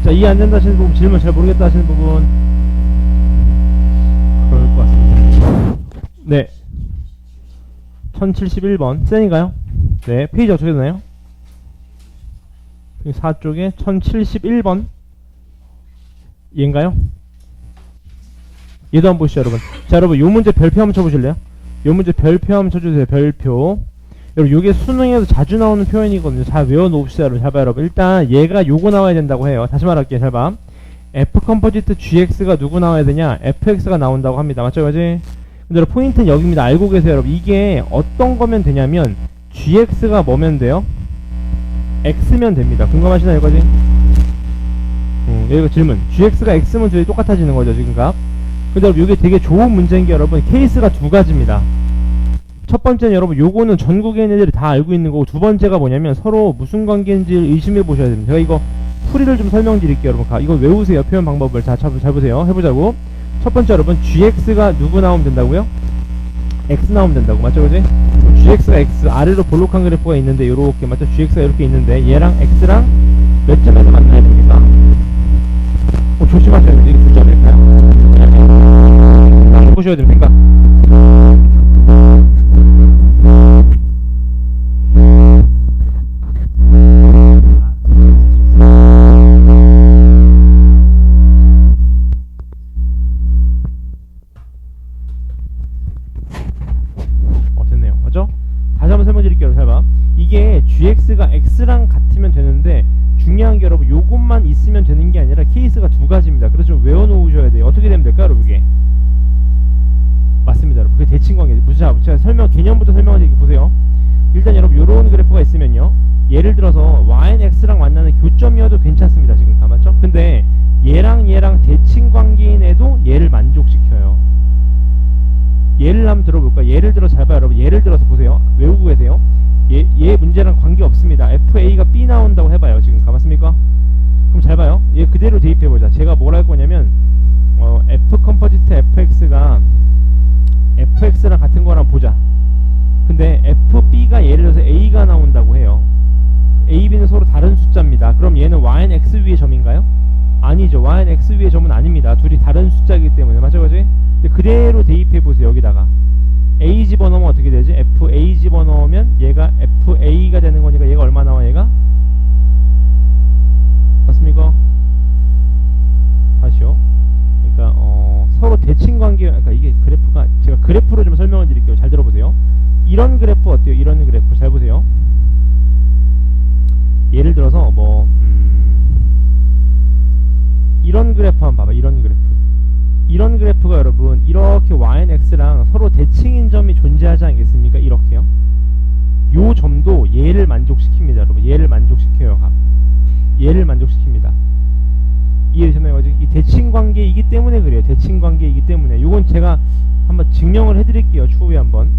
자, 이해 안 된다 하시는 부분, 질문 잘 모르겠다 하시는 부분. 그럴 것 같습니다. 네. 1071번. 센인가요? 네. 페이지 어떻게 되나요? 4쪽에 1071번. 얘인가요? 얘도 한번 보시죠, 여러분. 자, 여러분, 요 문제 별표 한번 쳐보실래요? 요 문제 별표 한번 쳐주세요, 별표. 여러분, 요게 수능에서 자주 나오는 표현이거든요. 잘 외워놓읍시다, 여러분. 잘 봐, 여러분. 일단, 얘가 요거 나와야 된다고 해요. 다시 말할게요, 잘 봐. F 컴포지트 GX가 누구 나와야 되냐? FX가 나온다고 합니다. 맞죠, 그지? 근데 여러분, 포인트는 여기입니다. 알고 계세요, 여러분. 이게 어떤 거면 되냐면, GX가 뭐면 돼요? X면 됩니다. 공감하시나요, 여기까지? 여기가 질문. GX가 X면 둘이 똑같아지는 거죠, 지금 값. 근데 여러분, 이게 되게 좋은 문제인 게 여러분, 케이스가 두 가지입니다. 첫 번째는 여러분, 요거는 전국에 있는 애들이 다 알고 있는 거고, 두 번째가 뭐냐면 서로 무슨 관계인지를 의심해 보셔야 됩니다. 제가 이거 풀이를 좀 설명드릴게요, 여러분. 이거 외우세요, 표현 방법을. 잘 보세요. 해보자고. 첫 번째 여러분, GX가 누구 나오면 된다고요? X 나오면 된다고. 맞죠, 그지? GX가 X, 아래로 볼록한 그래프가 있는데, 요렇게, 맞죠? GX가 이렇게 있는데, 얘랑 X랑 몇 점에서 만나야 됩니까? 조심하셔야 돼요. 이게 두 점일까요? 해보셔야 됩니까? 됐네요. 맞죠? 다시 한번 설명드릴게요. 잘 봐. 이게 GX가 X랑 같으면 되는데, 중요한 게 여러분, 요것만 있으면 되는 게 아니라 케이스가 두 가지입니다. 그래서 좀 외워놓으셔야 돼요. 어떻게 되면 될까요, 여러분? 이게 맞습니다, 여러분. 그게 대칭관계. 제가 개념부터 설명을 보세요. 일단 여러분, 요런 그래프가 있으면요, 예를 들어서 Y는 X랑 만나는 교점이어도 괜찮습니다. 지금 다 맞죠? 근데 얘랑 대칭관계인 애도 얘를 만족시켜요. 예를 한번 들어볼까요? 예를 들어 잘 봐요, 여러분. 예를 들어서 보세요. 외우고 계세요. 얘 문제랑 관계 없습니다. FA가 B 나온다고 해봐요. 지금 가봤습니까? 그럼 잘 봐요. 얘 그대로 대입해보자. 제가 뭘 할 거냐면, F 컴포지트 FX가 FX랑 같은 거랑 보자. 근데 FB가 예를 들어서 A가 나온다고 해요. A, B는 서로 다른 숫자입니다. 그럼 얘는 Y는 X 위의 점인가요? 아니죠. Y는 X 위의 점은 아닙니다. 둘이 다른 숫자이기 때문에. 맞죠, 그지? 근데 그대로 대입해보세요. 여기다가 A 집어넣으면 어떻게 되지? FA 집어넣으면 얘가 FA가 되는 거니까 얘가 얼마 나와? 얘가? 맞습니까? 다시요. 그러니까 서로 대칭관계, 그러니까 이게 그래프가, 제가 그래프로 좀 설명을 드릴게요. 잘 들어보세요. 이런 그래프 어때요? 이런 그래프 잘 보세요. 예를 들어서 이런 그래프 한번 봐봐. 이런 그래프가 여러분, 이렇게 Y는 X랑 서로 대칭인 점이 존재하지 않겠습니까? 이렇게요. 요 점도 얘를 만족시킵니다, 여러분. 얘를 만족시켜요, 값. 얘를 만족시킵니다. 이해되셨나요? 이 대칭관계이기 때문에 그래요. 대칭관계이기 때문에. 요건 제가 한번 증명을 해드릴게요, 추후에 한번.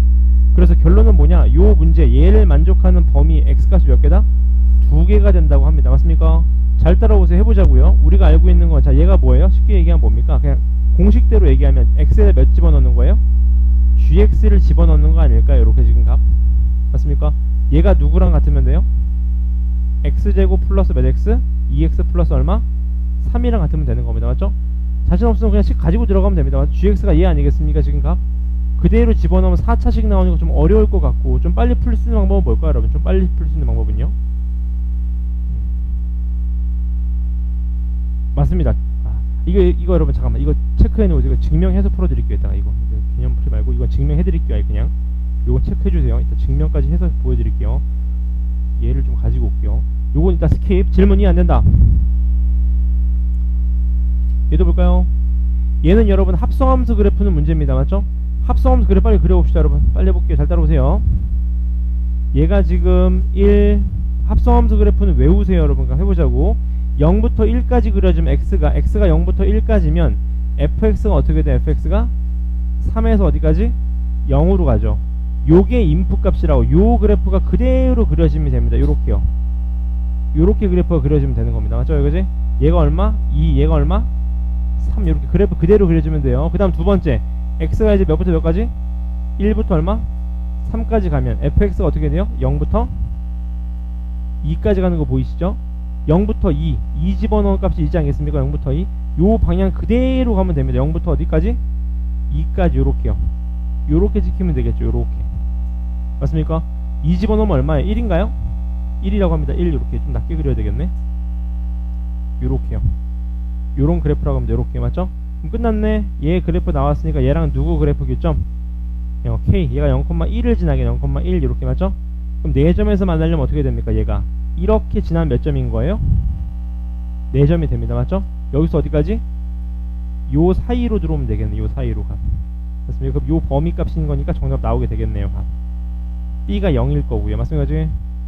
그래서 결론은 뭐냐? 요 문제, 얘를 만족하는 범위 X값이 몇 개다? 2개가 된다고 합니다. 맞습니까? 잘 따라오세요. 해보자고요. 우리가 알고 있는 건, 자, 얘가 뭐예요? 쉽게 얘기하면 뭡니까? 그냥 공식대로 얘기하면 X에 몇 집어넣는 거예요? GX를 집어넣는 거 아닐까요? 이렇게 지금 값. 맞습니까? 얘가 누구랑 같으면 돼요? X제곱 플러스 몇 X? 2X 플러스 얼마? 3이랑 같으면 되는 겁니다. 맞죠? 자신 없으면 그냥 식 가지고 들어가면 됩니다. 맞죠? GX가 얘 아니겠습니까? 지금 값. 그대로 집어넣으면 4차식 나오는 거 좀 어려울 것 같고, 좀 빨리 풀 수 있는 방법은 뭘까요, 여러분? 좀 빨리 풀 수 있는 방법은요? 맞습니다. 이거 여러분, 잠깐만. 이거 체크해놓으세요. 이거 증명해서 풀어드릴게요. 이따가 이거 개념 풀이 말고, 이건 증명해드릴게요. 그냥. 요건 체크해주세요. 이따 증명까지 해서 보여드릴게요. 얘를 좀 가지고 올게요. 요건 이따 스킵. 질문이 안 된다. 얘도 볼까요? 얘는 여러분 합성함수 그래프는 문제입니다. 맞죠? 합성함수 그래프 빨리 그려봅시다, 여러분. 빨리 해볼게요. 잘 따라오세요. 얘가 지금 1, 합성함수 그래프는 외우세요, 여러분. 해보자고. 0부터 1까지 그려주면 X가 0부터 1까지면 fx가 어떻게 돼? fx가 3에서 어디까지? 0으로 가죠. 요게 인풋 값이라고. 요 그래프가 그대로 그려지면 됩니다. 요렇게요. 요렇게 그래프가 그려지면 되는 겁니다. 맞죠? 이거지? 얘가 얼마? 2, 얘가 얼마? 3. 요렇게 그래프 그대로 그려주면 돼요. 그 다음 두 번째, x가 이제 몇부터 몇까지? 1부터 얼마? 3까지 가면 fx가 어떻게 돼요? 0부터 2까지 가는 거 보이시죠? 0부터 2 집어넣은 값이 있지 않겠습니까? 0부터 2 요 방향 그대로 가면 됩니다. 0부터 어디까지? 2까지 요렇게요. 요렇게 지키면 되겠죠. 요렇게 맞습니까? 2 집어넣으면 얼마예요? 1인가요? 1이라고 합니다. 1 요렇게 좀 낮게 그려야 되겠네. 요렇게요. 요런 그래프라고 하면 요렇게 맞죠? 그럼 끝났네. 얘 그래프 나왔으니까 얘랑 누구 그래프 교점? K 얘가 0,1을 지나게 0,1 이렇게 맞죠? 그럼 4점에서 만나려면 어떻게 됩니까? 얘가 이렇게 지나면 몇 점인 거예요? 4점이 됩니다. 맞죠? 여기서 어디까지? 요 사이로 들어오면 되겠네. 요 사이로 가. 맞습니까? 그럼 요 범위 값인 거니까 정답 나오게 되겠네요. 값. B가 0일 거고요. 맞습니까?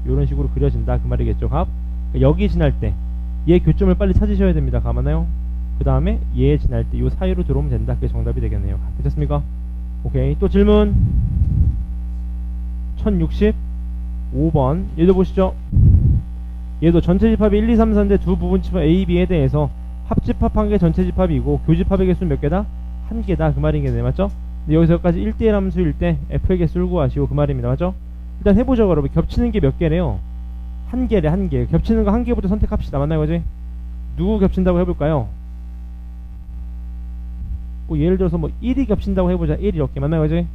요런 식으로 그려진다 그 말이겠죠. 값. 그러니까 여기 지날 때 얘 교점을 빨리 찾으셔야 됩니다. 감아나요? 그 다음에 얘 지날 때 요 사이로 들어오면 된다. 그게 정답이 되겠네요. 되셨습니까? 오케이. 또 질문 1065번 얘도 보시죠. 얘도 전체 집합이 1, 2, 3, 4인데 두 부분 집합 A, B에 대해서 합집합 한 개 전체 집합이고 교집합의 개수는 몇 개다? 한 개다 그 말이겠네. 맞죠? 근데 여기서 여기까지 1대1 함수일 때 F의 개수를 구하시오 그 말입니다. 맞죠? 일단 해보죠. 여러분 겹치는 게 몇 개래요? 한 개래. 한 개. 겹치는 거 한 개부터 선택합시다. 맞나요? 그지? 누구 겹친다고 해볼까요? 뭐 예를 들어서 뭐 1이 겹친다고 해보자. 1 이렇게. 맞나요? 그지?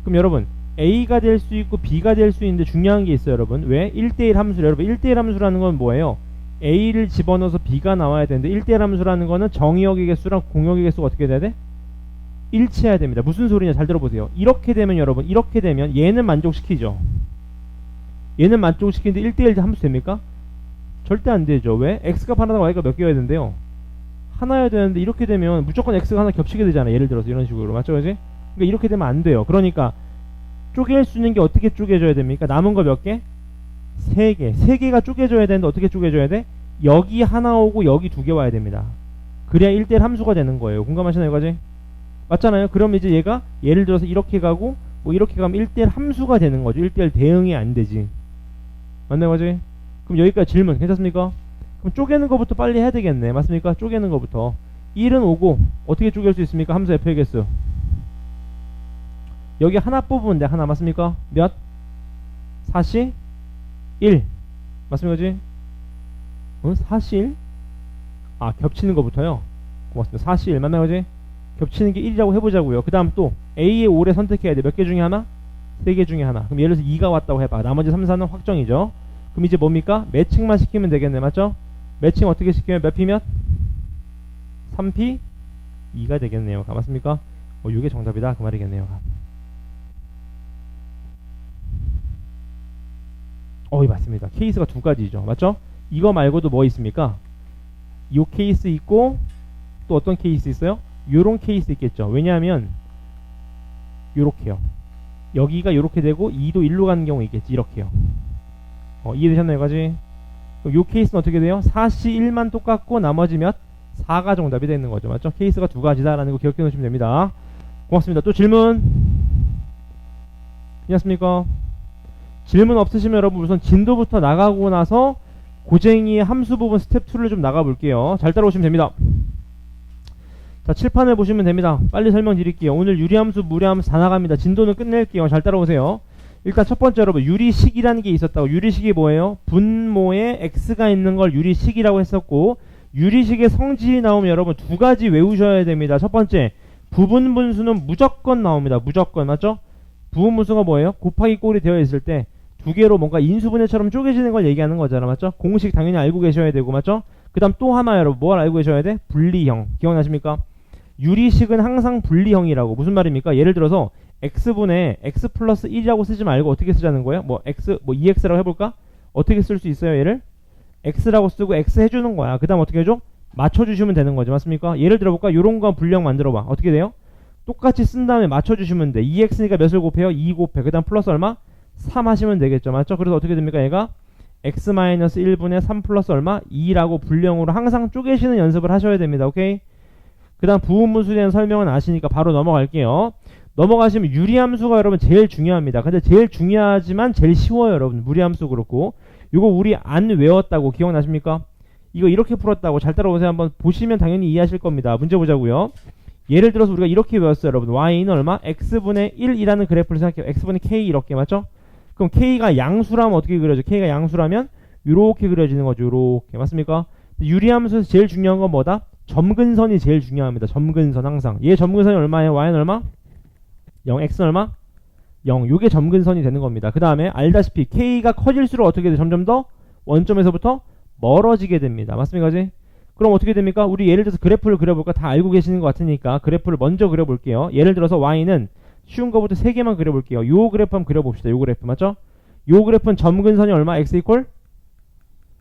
그럼 여러분 A가 될 수 있고 B가 될 수 있는데 중요한 게 있어요. 여러분 왜? 1대1 함수. 여러분 1대1 함수라는 건 뭐예요? A를 집어넣어서 B가 나와야 되는데 1대1 함수라는 거는 정의역의 개수랑 공역의 개수가 어떻게 돼야 돼? 일치해야 됩니다. 무슨 소리냐? 잘 들어보세요. 이렇게 되면 여러분 이렇게 되면 얘는 만족시키죠. 얘는 만족시키는데 1대1 함수 됩니까? 절대 안 되죠. 왜? x값 하나당 y가 몇 개여야 된대요? 하나여야 되는데 이렇게 되면 무조건 x가 하나 겹치게 되잖아요. 예를 들어서 이런 식으로. 맞죠? 그지? 그러니까 이렇게 되면 안 돼요. 그러니까 쪼갤 수 있는 게 어떻게 쪼개져야 됩니까? 남은 거 몇 개? 3개. 3개가 쪼개져야 되는데 어떻게 쪼개져야 돼? 여기 하나 오고 여기 2개 와야 됩니다. 그래야 1대1 함수가 되는 거예요. 공감하시나요? 이거지? 맞잖아요. 그럼 이제 얘가 예를 들어서 이렇게 가고 뭐 이렇게 가면 1대1 함수가 되는 거죠. 1대1 대응이 안 되지. 맞나요? 거지? 그럼 여기까지 질문 괜찮습니까? 그럼 쪼개는 거부터 빨리 해야 되겠네. 맞습니까? 쪼개는 거부터 1은 오고 어떻게 쪼갤 수 있습니까? 함수 F의 개수 여기 하나 뽑으면 돼. 하나. 맞습니까? 몇? 4시 1 맞습니까? 그지? 4시 1? 아 겹치는 거부터요? 고맙습니다. 4시 1 맞나요? 그지? 겹치는 게 1이라고 해보자고요. 그 다음 또 A의 5를 선택해야 돼. 몇 개 중에 하나? 3개 중에 하나. 그럼 예를 들어서 2가 왔다고 해봐. 나머지 3, 4는 확정이죠. 그럼 이제 뭡니까? 매칭만 시키면 되겠네. 맞죠? 매칭 어떻게 시키면 몇 P면? 3P 2가 되겠네요. 맞습니까? 이게 정답이다 그 말이겠네요. 맞습니다. 케이스가 두 가지죠. 맞죠? 이거 말고도 뭐 있습니까? 이 케이스 있고 또 어떤 케이스 있어요? 요런 케이스 있겠죠. 왜냐하면 요렇게요. 여기가 요렇게 되고 2도 1로 가는 경우 있겠지. 이렇게요. 이해되셨나요? 여기까지? 그럼 요 케이스는 어떻게 돼요? 4시 1만 똑같고 나머지 몇? 4가 정답이 되는 거죠. 맞죠? 케이스가 두 가지다라는 거 기억해 놓으시면 됩니다. 고맙습니다. 또 질문? 괜찮습니까? 질문 없으시면 여러분 우선 진도부터 나가고 나서 고쟁이의 함수 부분 스텝 2를 좀 나가 볼게요. 잘 따라오시면 됩니다. 자, 칠판을 보시면 됩니다. 빨리 설명드릴게요. 오늘 유리함수, 무리함수 다 나갑니다. 진도는 끝낼게요. 잘 따라오세요. 일단 첫 번째 여러분 유리식이라는 게 있었다고. 유리식이 뭐예요? 분모에 x가 있는 걸 유리식이라고 했었고 유리식의 성질이 나오면 여러분 두 가지 외우셔야 됩니다. 첫 번째 부분분수는 무조건 나옵니다. 무조건. 맞죠? 부분분수가 뭐예요? 곱하기 꼴이 되어 있을 때 두 개로 뭔가 인수분해처럼 쪼개지는 걸 얘기하는 거잖아. 맞죠? 공식 당연히 알고 계셔야 되고. 맞죠? 그 다음 또 하나 여러분 뭘 알고 계셔야 돼? 분리형. 기억나십니까? 유리식은 항상 분리형이라고. 무슨 말입니까? 예를 들어서 x분의 x 플러스 1이라고 쓰지 말고 어떻게 쓰자는 거예요? 뭐 x, 뭐 2x라고 해볼까? 어떻게 쓸 수 있어요? 얘를 x라고 쓰고 x 해주는 거야. 그 다음 어떻게 해줘? 맞춰주시면 되는 거죠. 맞습니까? 예를 들어볼까? 요런 거 분리형 만들어봐. 어떻게 돼요? 똑같이 쓴 다음에 맞춰주시면 돼. 2x니까 몇을 곱해요? 2 곱해. 그 다음 플러스 얼마? 3 하시면 되겠죠. 맞죠? 그래서 어떻게 됩니까? 얘가 x-1분의 3 플러스 얼마? 2라고 분리형으로 항상 쪼개시는 연습을 하셔야 됩니다. 오케이? 그 다음 부분분수에 대한 설명은 아시니까 바로 넘어갈게요. 넘어가시면 유리함수가 여러분 제일 중요합니다. 근데 제일 중요하지만 제일 쉬워요. 여러분 무리함수 그렇고 이거 우리 안 외웠다고 기억나십니까? 이거 이렇게 풀었다고. 잘 따라오세요. 한번 보시면 당연히 이해하실 겁니다. 문제 보자고요. 예를 들어서 우리가 이렇게 외웠어요. 여러분 y는 얼마? x분의 1이라는 그래프를 생각해요. x분의 k 이렇게. 맞죠? 그럼 k가 양수라면 어떻게 그려져? k가 양수라면 요렇게 그려지는 거죠. 요렇게. 맞습니까? 유리함수에서 제일 중요한 건 뭐다? 점근선이 제일 중요합니다. 점근선 항상. 얘 점근선이 얼마예요? y는 얼마? 0, x는 얼마? 0. 요게 점근선이 되는 겁니다. 그 다음에 알다시피 k가 커질수록 어떻게 돼? 점점 더 원점에서부터 멀어지게 됩니다. 맞습니까? 그지? 그럼 어떻게 됩니까? 우리 예를 들어서 그래프를 그려볼까? 다 알고 계시는 것 같으니까 그래프를 먼저 그려볼게요. 예를 들어서 y는 쉬운 거부터 3개만 그려볼게요. 요 그래프 한번 그려봅시다. 요 그래프 맞죠? 요 그래프는 점근선이 얼마? x 이퀄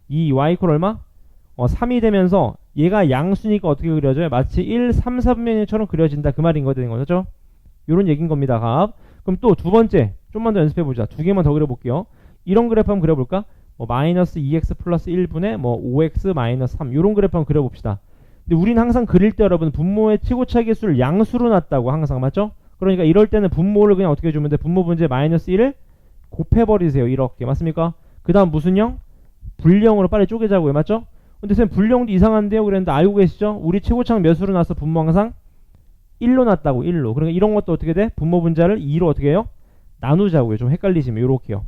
2, y 이퀄 얼마? 3이 되면서 얘가 양수니까 어떻게 그려져요? 마치 1, 3, 4분면처럼 그려진다. 그 말인 거죠. 그죠? 요런 얘기인 겁니다. 값. 그럼 또 두 번째 좀만 더 연습해보자. 2개만 더 그려볼게요. 이런 그래프 한번 그려볼까? 마이너스 2x 플러스 1분의 5x 마이너스 3 요런 그래프 한번 그려봅시다. 근데 우린 항상 그릴 때 여러분 분모의 치고차 개수를 양수로 놨다고 항상 맞죠? 그러니까 이럴 때는 분모를 그냥 어떻게 해주면 돼? 분모 분제 마이너스 1을 곱해버리세요. 이렇게 맞습니까? 그 다음 무슨 형? 불령으로 빨리 쪼개자고요. 맞죠? 근데 선생님 불령도 이상한데요? 그랬는데 알고 계시죠? 우리 최고차는 몇으로 놨어? 분모 항상 1로 놨다고 1로. 그러니까 이런 것도 어떻게 돼? 분모 분자를 2로 어떻게 해요? 나누자고요. 좀 헷갈리시면 요렇게요.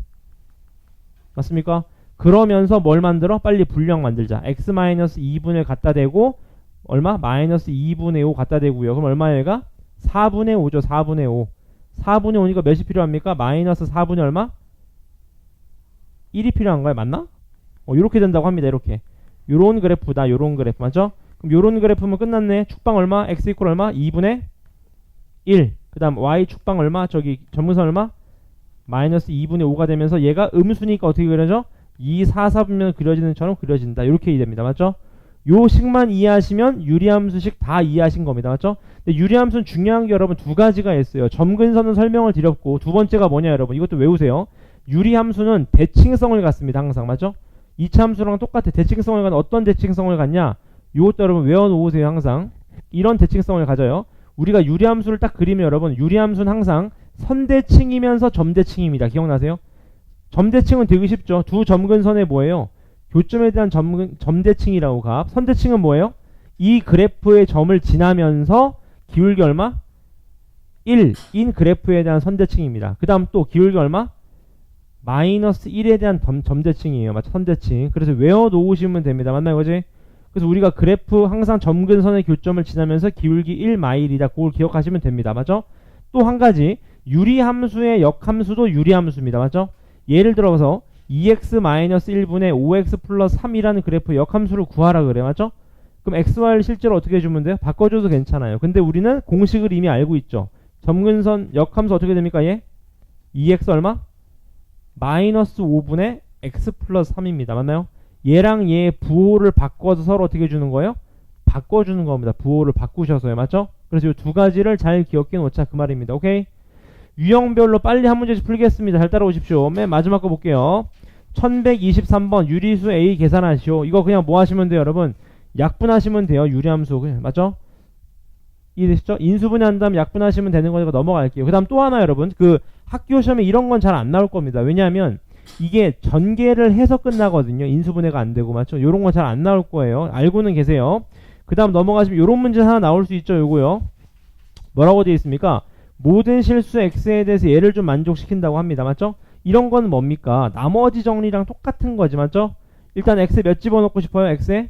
맞습니까? 그러면서 뭘 만들어? 빨리 불령 만들자. x-2분을 갖다 대고 얼마? 마이너스 2분의 5 갖다 대고요. 그럼 얼마예요 얘가? 4분의 5죠. 4분의 5. 4분의 5니까 몇이 필요합니까? 마이너스 4분의 얼마? 1이 필요한가요? 맞나? 요렇게 된다고 합니다. 이렇게. 요런 그래프다. 요런 그래프 맞죠? 그럼 요런 그래프면 끝났네. 축방 얼마? x 이퀄 얼마? 2분의 1. 그 다음 y 축방 얼마? 저기 점근선 얼마? 마이너스 2분의 5가 되면서 얘가 음수니까 어떻게 그려져? 2, 4, 4분면 그려지는 처럼 그려진다. 이렇게 됩니다. 맞죠? 요 식만 이해하시면 유리함수식 다 이해하신 겁니다. 맞죠? 근데 유리함수는 중요한 게 여러분 두 가지가 있어요. 점근선은 설명을 드렸고 두 번째가 뭐냐 여러분 이것도 외우세요. 유리함수는 대칭성을 갖습니다. 항상 맞죠? 2차 함수랑 똑같아. 대칭성을 갖는 어떤 대칭성을 갖냐? 요것도 여러분 외워놓으세요. 항상 이런 대칭성을 가져요. 우리가 유리함수를 딱 그리면 여러분 유리함수는 항상 선대칭이면서 점대칭입니다. 기억나세요? 점대칭은 되게 쉽죠. 두 점근선에 뭐예요? 교점에 대한 점대칭이라고 값. 선대칭은 뭐예요? 이 그래프의 점을 지나면서 기울기 얼마? 1인 그래프에 대한 선대칭입니다. 그 다음 또 기울기 얼마? 마이너스 1에 대한 점대칭이에요. 맞죠? 선대칭. 그래서 외워놓으시면 됩니다. 맞나요? 그지? 그래서 우리가 그래프 항상 점근선의 교점을 지나면서 기울기 1 마일이다. 그걸 기억하시면 됩니다. 맞죠? 또 한 가지 유리함수의 역함수도 유리함수입니다. 맞죠? 예를 들어서 2x-1분의 5x 플러스 3이라는 그래프 역함수를 구하라 그래. 맞죠? 그럼 xy를 실제로 어떻게 해주면 돼요? 바꿔줘도 괜찮아요. 근데 우리는 공식을 이미 알고 있죠. 점근선 역함수 어떻게 됩니까? 얘? 2x 얼마? 마이너스 5분의 x 플러스 3입니다. 맞나요? 얘랑 얘 부호를 바꿔서 서로 어떻게 해주는 거예요? 바꿔주는 겁니다. 부호를 바꾸셔서요. 맞죠? 그래서 이 두 가지를 잘 기억해 놓자 그 말입니다. 오케이? 유형별로 빨리 한 문제씩 풀겠습니다. 잘 따라오십시오. 맨 마지막 거 볼게요. 1123번 유리수 A 계산하시오. 이거 그냥 뭐 하시면 돼요 여러분? 약분하시면 돼요. 유리함수. 맞죠? 이해되시죠? 인수분해 한 다음 약분하시면 되는 거니까 넘어갈게요. 그 다음 또 하나 여러분. 그 학교 시험에 이런 건 잘 안 나올 겁니다. 왜냐하면 이게 전개를 해서 끝나거든요. 인수분해가 안 되고 맞죠? 요런 건 잘 안 나올 거예요. 알고는 계세요. 그 다음 넘어가시면 요런 문제 하나 나올 수 있죠. 요거요. 뭐라고 되어 있습니까? 모든 실수 x에 대해서 얘를 좀 만족시킨다고 합니다. 맞죠? 이런 건 뭡니까? 나머지 정리랑 똑같은 거지. 맞죠? 일단 x에 몇 집어넣고 싶어요? x에?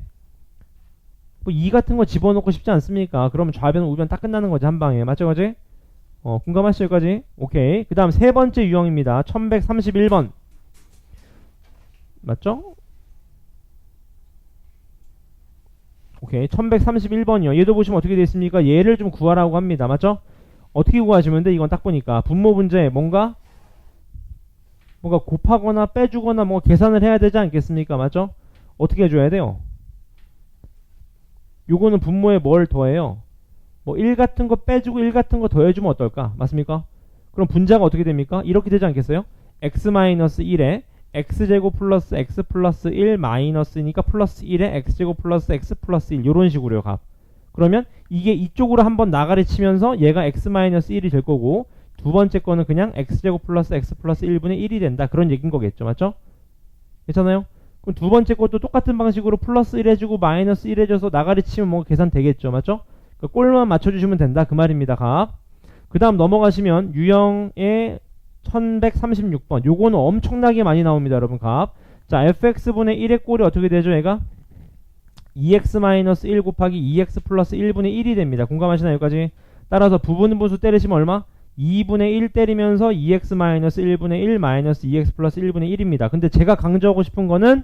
뭐 2 같은 거 집어넣고 싶지 않습니까? 그러면 좌변 우변 딱 끝나는 거지. 한 방에. 맞죠? 그지? 공감하시죠? 여기까지? 오케이. 그 다음 세 번째 유형입니다. 1131번. 맞죠? 오케이. 1131번이요. 얘도 보시면 어떻게 되어 있습니까? 얘를 좀 구하라고 합니다. 맞죠? 어떻게 구하시면 돼? 이건 딱 보니까 분모 분제 뭔가 곱하거나 빼주거나 뭔가 계산을 해야 되지 않겠습니까? 맞죠? 어떻게 해줘야 돼요? 요거는 분모에 뭘 더해요? 뭐 1 같은 거 빼주고 1 같은 거 더해주면 어떨까? 맞습니까? 그럼 분자가 어떻게 됩니까? 이렇게 되지 않겠어요? x-1에 x제곱 플러스 x 플러스 1 마이너스니까 플러스 1에 x제곱 플러스 x 플러스 1 요런 식으로요. 값. 그러면 이게 이쪽으로 한번 나가리 치면서 얘가 x-1이 될 거고 두 번째 거는 그냥 x제곱 플러스 x 플러스 1분의 1이 된다. 그런 얘기인 거겠죠. 맞죠? 괜찮아요? 그럼 두 번째 것도 똑같은 방식으로 플러스 1 해주고 마이너스 1 해줘서 나가리 치면 뭐 계산 되겠죠. 맞죠? 그 꼴만 맞춰주시면 된다. 그 말입니다. 값. 그 다음 넘어가시면 유형의 1136번. 요거는 엄청나게 많이 나옵니다. 여러분 값. 자, fx분의 1의 꼴이 어떻게 되죠? 얘가 2x-1 곱하기 2x 플러스 1분의 1이 됩니다. 공감하시나요? 여기까지? 따라서 부분분수 때리시면 얼마? 2분의 1 때리면서 2x-1분의 1 마이너스 2x 플러스 1분의 1입니다. 근데 제가 강조하고 싶은 거는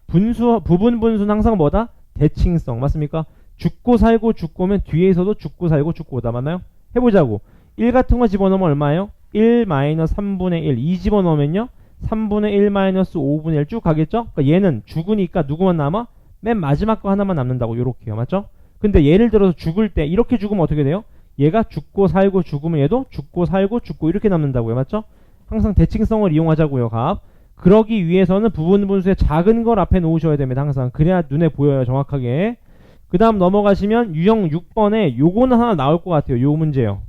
부분분수는 항상 뭐다? 대칭성. 맞습니까? 죽고 살고 죽고면 뒤에서도 죽고 살고 죽고다. 맞나요? 해보자고. 1 같은 거 집어넣으면 얼마예요? 1 마이너스 3분의 1. 2 집어넣으면요? 3분의 1 마이너스 5분의 1 쭉 가겠죠? 그러니까 얘는 죽으니까 누구만 남아? 맨 마지막 거 하나만 남는다고. 요렇게요. 맞죠? 근데 예를 들어서 죽을 때 이렇게 죽으면 어떻게 돼요? 얘가 죽고 살고 죽으면 얘도 죽고 살고 죽고 이렇게 남는다고요. 맞죠? 항상 대칭성을 이용하자고요. 값. 그러기 위해서는 부분분수의 작은 걸 앞에 놓으셔야 됩니다. 항상. 그래야 눈에 보여요. 정확하게. 그 다음 넘어가시면 유형 6번에 요거는 하나 나올 것 같아요. 요 문제요.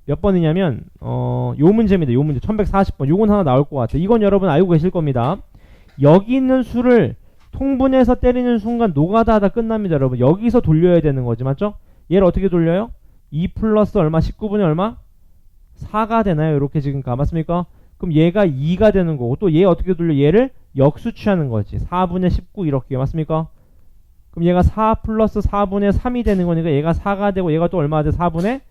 몇 번이냐면 요 문제입니다. 요 문제 1140번. 요건 하나 나올 것 같아요. 이건 여러분 알고 계실 겁니다. 여기 있는 수를 통분해서 때리는 순간 노가다 하다 끝납니다. 여러분 여기서 돌려야 되는 거지. 맞죠? 얘를 어떻게 돌려요? 2 플러스 얼마? 19분의 얼마? 4가 되나요? 이렇게 지금 맞습니까? 그럼 얘가 2가 되는 거고 또 얘 어떻게 돌려? 얘를 역수 취하는 거지. 4분의 19 이렇게. 맞습니까? 그럼 얘가 4 플러스 4분의 3이 되는 거니까 얘가 4가 되고 얘가 또 얼마가 돼? 4분의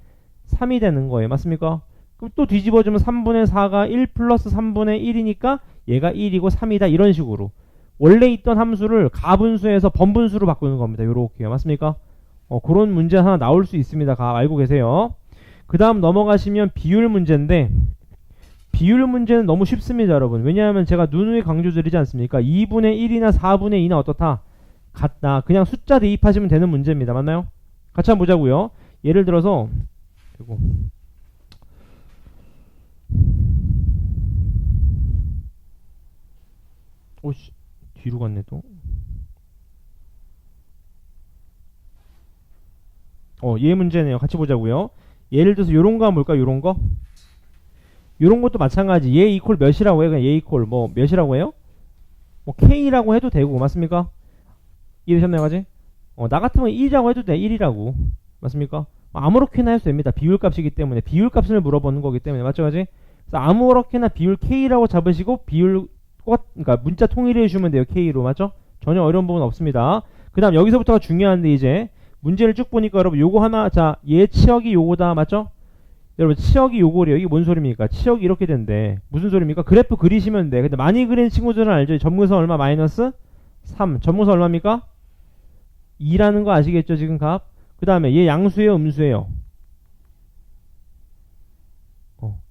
3이 되는 거예요. 맞습니까? 그럼 또 뒤집어주면 3분의 4가 1 플러스 3분의 1이니까 얘가 1이고 3이다. 이런 식으로. 원래 있던 함수를 가분수에서 번분수로 바꾸는 겁니다. 요렇게요. 맞습니까? 그런 문제 하나 나올 수 있습니다. 알고 계세요. 그 다음 넘어가시면 비율 문제인데 비율 문제는 너무 쉽습니다. 여러분. 왜냐하면 제가 누누이 강조드리지 않습니까? 2분의 1이나 4분의 2나 어떻다? 같다. 그냥 숫자 대입하시면 되는 문제입니다. 맞나요? 같이 한번 보자고요. 예를 들어서 그리고 오씨 뒤로 갔네 또. 얘 문제네요. 같이 보자고요. 예를 들어서 요런 거 한번 볼까? 요런 거? 요런 것도 마찬가지. 얘 이퀄 몇이라고 해요? 그냥 얘 이퀄 뭐 몇이라고 해요? 뭐 K라고 해도 되고. 맞습니까? 이해되셨나요? 가지? 나 같으면 1이라고 해도 돼. 1이라고. 맞습니까? 아무렇게나 해도 됩니다. 비율값이기 때문에. 비율값을 물어보는 거기 때문에. 맞죠? 가지? 그래서 아무렇게나 비율 K라고 잡으시고 비율 그러니까 문자 통일해 주시면 돼요. K로. 맞죠? 전혀 어려운 부분 없습니다. 그 다음 여기서부터가 중요한데 이제 문제를 쭉 보니까 여러분 요거 하나 자 얘 치역이 요거다. 맞죠? 여러분 치역이 요거래요. 이게 뭔 소리입니까? 치역이 이렇게 된대. 무슨 소리입니까? 그래프 그리시면 돼. 근데 많이 그린 친구들은 알죠? 점근선 얼마? 마이너스 3. 점근선 얼마입니까? 2라는 거 아시겠죠? 지금 값. 그 다음에 얘 양수예요? 음수예요?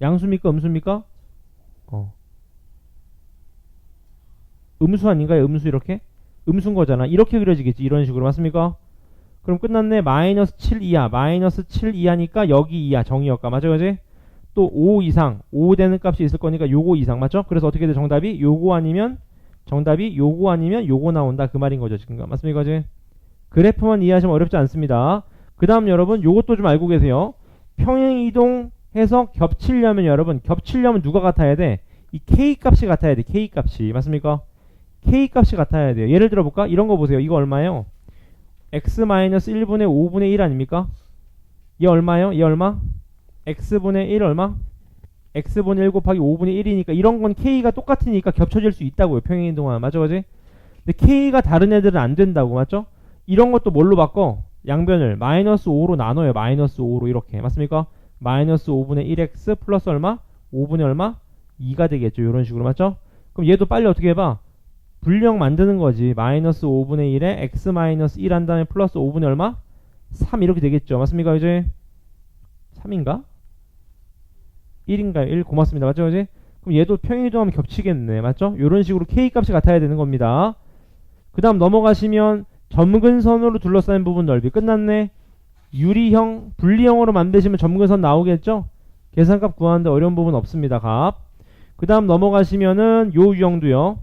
양수입니까? 음수입니까? 음수 아닌가요? 음수 이렇게? 음수인 거잖아. 이렇게 그려지겠지. 이런 식으로. 맞습니까? 그럼 끝났네. 마이너스 7 이하. 마이너스 7 이하니까 여기 이하. 정의역가. 맞죠? 그지? 또 5 이상. 5 되는 값이 있을 거니까 요거 이상. 맞죠? 그래서 어떻게 돼? 정답이 요거 아니면 정답이 요거 아니면 요거 나온다. 그 말인 거죠. 지금. 맞습니까? 그지? 그래프만 이해하시면 어렵지 않습니다. 그 다음 여러분 요것도 좀 알고 계세요. 평행이동해서 겹치려면 여러분 겹치려면 누가 같아야 돼? 이 K값이 같아야 돼. K값이. 맞습니까? K값이 같아야 돼요. 예를 들어 볼까? 이런 거 보세요. 이거 얼마예요? x-1분의 5분의 1 아닙니까? 얘 얼마예요? 얘 얼마? x분의 1 얼마? x분의 1 곱하기 5분의 1이니까 이런 건 K가 똑같으니까 겹쳐질 수 있다고요. 평행이동하면. 맞죠? 그지? 근데 K가 다른 애들은 안 된다고. 맞죠? 이런 것도 뭘로 바꿔? 양변을 마이너스 5로 나눠요. 마이너스 5로 이렇게. 맞습니까? 마이너스 5분의 1x 플러스 얼마? 5분의 얼마? 2가 되겠죠. 이런 식으로. 맞죠? 그럼 얘도 빨리 어떻게 해봐? 분령 만드는 거지. 마이너스 5분의 1에 x 마이너스 1 한 다음에 플러스 5분의 얼마? 3 이렇게 되겠죠. 맞습니까? 이제 3인가? 1인가요? 1 고맙습니다. 맞죠? 이제 그럼 얘도 평행이동하면 겹치겠네. 맞죠? 이런 식으로 K값이 같아야 되는 겁니다. 그 다음 넘어가시면 점근선으로 둘러싸인 부분 넓이 끝났네. 유리형, 분리형으로 만드시면 점근선 나오겠죠? 계산값 구하는데 어려운 부분 없습니다. 값. 그 다음 넘어가시면은 요 유형도요.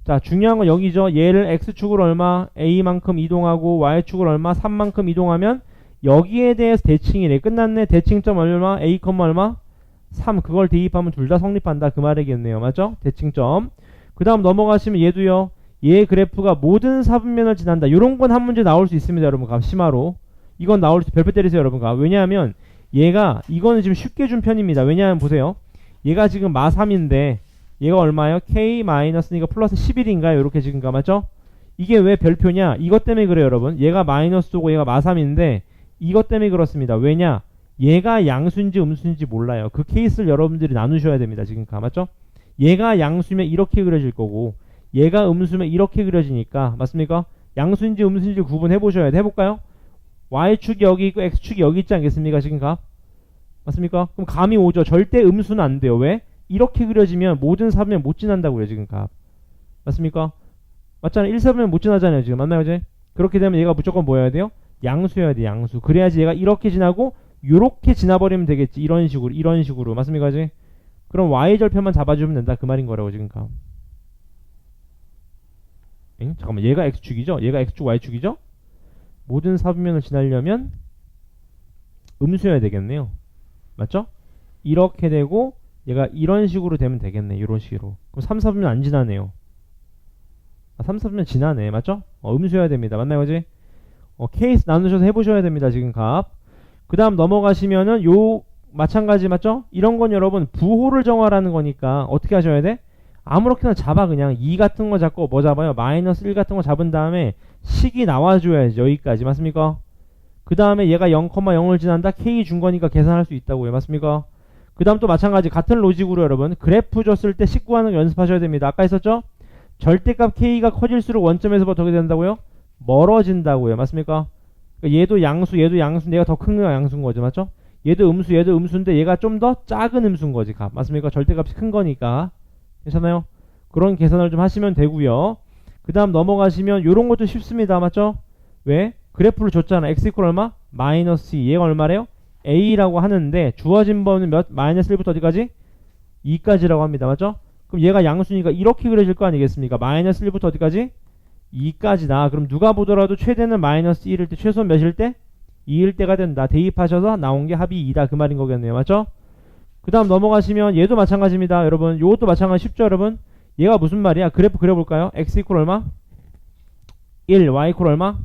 자, 중요한 건 여기죠. 얘를 X축으로 얼마, A만큼 이동하고 Y축으로 얼마, 3만큼 이동하면 여기에 대해서 대칭이래. 끝났네. 대칭점 얼마, A, 얼마? 3. 그걸 대입하면 둘 다 성립한다. 그 말이겠네요. 맞죠? 대칭점. 그 다음 넘어가시면 얘도요. 얘 그래프가 모든 사분면을 지난다. 요런 건 한 문제 나올 수 있습니다. 여러분. 심화로. 이건 나올 수 별표 때리세요. 여러분. 왜냐하면 얘가 이거는 지금 쉽게 준 편입니다. 왜냐하면 보세요. 얘가 지금 마3인데 얘가 얼마예요? K 마이너스니까 플러스 11인가요? 이렇게 지금 가 맞죠? 이게 왜 별표냐? 이것 때문에 그래요, 여러분. 얘가 마이너스고 얘가 마삼인데 이것 때문에 그렇습니다. 왜냐? 얘가 양수인지 음수인지 몰라요. 그 케이스를 여러분들이 나누셔야 됩니다. 지금 가 맞죠? 얘가 양수면 이렇게 그려질 거고 얘가 음수면 이렇게 그려지니까 맞습니까? 양수인지 음수인지 구분해 보셔야 돼. 해볼까요? y축이 여기 있고 x축이 여기 있지 않겠습니까? 지금 가 맞습니까? 그럼 감이 오죠. 절대 음수는 안 돼요. 왜? 이렇게 그려지면 모든 사분면 못 지난다고요. 지금 가 맞습니까? 맞잖아요. 1사분면 못 지나잖아요. 지금 맞나요? 이제? 그렇게 되면 얘가 무조건 뭐 해야 돼요? 양수여야 돼. 양수. 그래야지 얘가 이렇게 지나고 요렇게 지나버리면 되겠지. 이런 식으로 맞습니까? 이제? 그럼 y절편만 잡아주면 된다. 그 말인 거라고 지금 가. 잠깐만 얘가 x축이죠? 얘가 x축 y축이죠? 모든 사분면을 지나려면 음수여야 되겠네요. 맞죠? 이렇게 되고 얘가 이런 식으로 되면 되겠네. 이런 식으로. 그럼 3, 4분면 안 지나네요. 3, 4분면 지나네. 맞죠? 음수여야 됩니다. 맞나요? 그지? 케이스 나누셔서 해보셔야 됩니다. 지금 값. 그 다음 넘어가시면은 요 마찬가지 맞죠? 이런 건 여러분 부호를 정하라는 거니까 어떻게 하셔야 돼? 아무렇게나 잡아. 그냥 2 같은 거 잡고 뭐 잡아요? 마이너스 1 같은 거 잡은 다음에 식이 나와줘야지. 여기까지 맞습니까? 그 다음에 얘가 0,0을 지난다. K 준 거니까 계산할 수 있다고요. 맞습니까? 그 다음 또 마찬가지 같은 로직으로 여러분 그래프 줬을 때 식 구하는 거 연습하셔야 됩니다. 아까 했었죠? 절대값 K가 커질수록 원점에서부터 어떻게 된다고요? 멀어진다고요. 맞습니까? 그러니까 얘도 양수 얘도 양수인데 얘가 더 큰 거 양수인 거죠. 맞죠? 얘도 음수 얘도 음수인데 얘가 좀 더 작은 음수인 거지. 값. 맞습니까? 절대값이 큰 거니까. 괜찮아요? 그런 계산을 좀 하시면 되고요. 그 다음 넘어가시면 요런 것도 쉽습니다. 맞죠? 왜? 그래프를 줬잖아. x 이퀄 얼마? 마이너스 2. 얘가 얼마래요? a라고 하는데 주어진 범위는 몇? 마이너스 1부터 어디까지? 2까지라고 합니다. 맞죠? 그럼 얘가 양수니까 이렇게 그려질 거 아니겠습니까? 마이너스 1부터 어디까지? 2까지다. 그럼 누가 보더라도 최대는 마이너스 1일 때 최소는 몇일 때? 2일 때가 된다. 대입하셔서 나온 게 합이 2다. 그 말인 거겠네요. 맞죠? 그 다음 넘어가시면 얘도 마찬가지입니다. 여러분 요것도 마찬가지 쉽죠 여러분? 얘가 무슨 말이야? 그래프 그려볼까요? x 이퀄 얼마? 1 y 이퀄 얼마?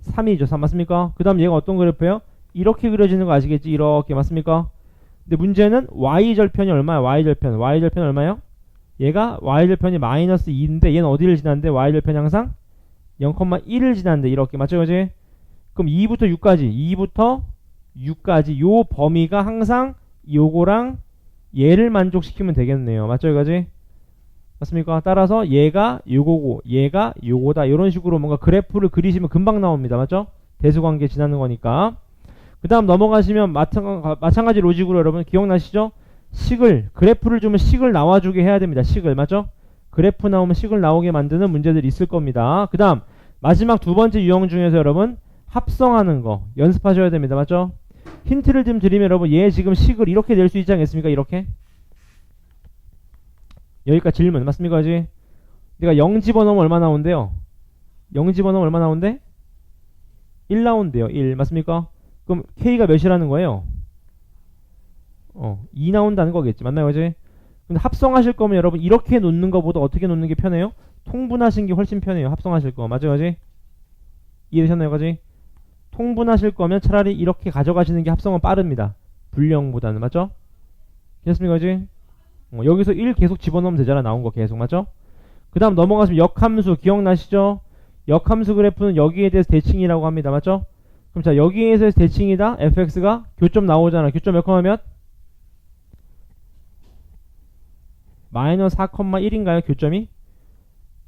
3이죠. 3 맞습니까? 그 다음 얘가 어떤 그래프예요? 이렇게 그려지는 거 아시겠지? 이렇게 맞습니까? 근데 문제는 y절편이 얼마야? y절편 얼마예요? 얘가 y절편이 마이너스 2인데 얘는 어디를 지났는데 y절편이 항상 0,1을 지났는데 이렇게 맞죠? 그지? 그럼 2부터 6까지 2부터 6까지 요 범위가 항상 요거랑 얘를 만족시키면 되겠네요. 맞죠? 이거지? 맞습니까? 따라서 얘가 요거고 얘가 요거다. 이런 식으로 뭔가 그래프를 그리시면 금방 나옵니다. 맞죠? 대수관계 지나는 거니까. 그 다음 넘어가시면 마찬가지 로직으로 여러분 기억나시죠? 식을 그래프를 주면 식을 나와주게 해야 됩니다. 식을 맞죠? 그래프 나오면 식을 나오게 만드는 문제들이 있을 겁니다. 그 다음 마지막 두 번째 유형 중에서 여러분 합성하는 거 연습하셔야 됩니다. 맞죠? 힌트를 좀 드리면 여러분 얘 지금 식을 이렇게 낼 수 있지 않겠습니까? 이렇게 여기까지 질문 맞습니까? 그지? 내가 0 집어넣으면 얼마 나온대요? 0 집어넣으면 얼마 나온대? 1 나온대요. 1 맞습니까? 그럼 K가 몇이라는 거예요? 2 나온다는 거겠지. 맞나요? 그지? 근데 합성하실 거면 여러분 이렇게 놓는 거보다 어떻게 놓는 게 편해요? 통분하신 게 훨씬 편해요. 합성하실 거. 맞아요? 그지? 이해되셨나요? 그지? 통분하실 거면 차라리 이렇게 가져가시는 게 합성은 빠릅니다. 분량보다는. 맞죠? 됐습니까? 그지? 여기서 1 계속 집어넣으면 되잖아. 나온 거 계속. 맞죠? 그 다음 넘어가시면 역함수 기억나시죠? 역함수 그래프는 여기에 대해서 대칭이라고 합니다. 맞죠? 그럼 자 여기에서 대칭이다. fx가 교점 나오잖아. 교점 몇 컴마 몇? 마이너스 4,1인가요? 교점이?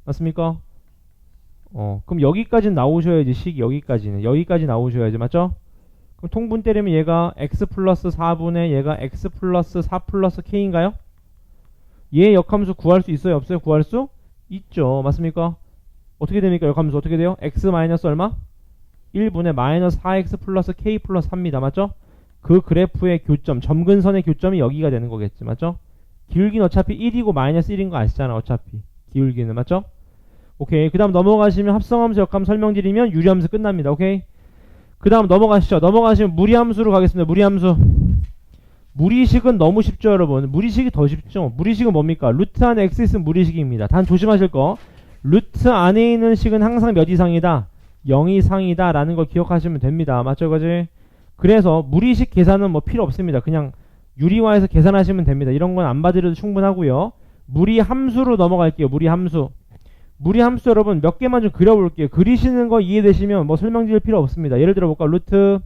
맞습니까? 그럼 여기까지는 나오셔야지. 식이 여기까지 나오셔야지. 맞죠? 그럼 통분 때리면 얘가 x 플러스 4분의 얘가 x 플러스 4 플러스 k인가요? 얘 역함수 구할 수 있어요? 없어요? 구할 수 있죠. 맞습니까? 어떻게 됩니까? 역함수 어떻게 돼요? x 마이너스 얼마? 1분의 마이너스 4x 플러스 k 플러스 3입니다. 맞죠? 그 그래프의 교점, 점근선의 교점이 여기가 되는 거겠지. 맞죠? 기울기는 어차피 1이고 마이너스 1인 거 아시잖아. 어차피 기울기는. 맞죠? 오케이. 그 다음 넘어가시면 합성함수 역함수 설명드리면 유리함수 끝납니다. 오케이. 그 다음 넘어가시죠. 넘어가시면 무리함수로 가겠습니다. 무리함수. 무리식은 너무 쉽죠 여러분. 무리식이 더 쉽죠. 무리식은 뭡니까? 루트 안에 x 있으면 무리식입니다. 단 조심하실 거, 루트 안에 있는 식은 항상 몇 이상이다? 0 이상이다 라는 걸 기억하시면 됩니다. 맞죠? 그지? 그래서 무리식 계산은 뭐 필요 없습니다. 그냥 유리화해서 계산하시면 됩니다. 이런 건 안 받으려도 충분하고요. 무리 함수로 넘어갈게요. 무리 함수. 무리 함수 여러분 몇 개만 좀 그려볼게요. 그리시는 거 이해되시면 뭐 설명 드릴 필요 없습니다. 예를 들어 볼까? 루트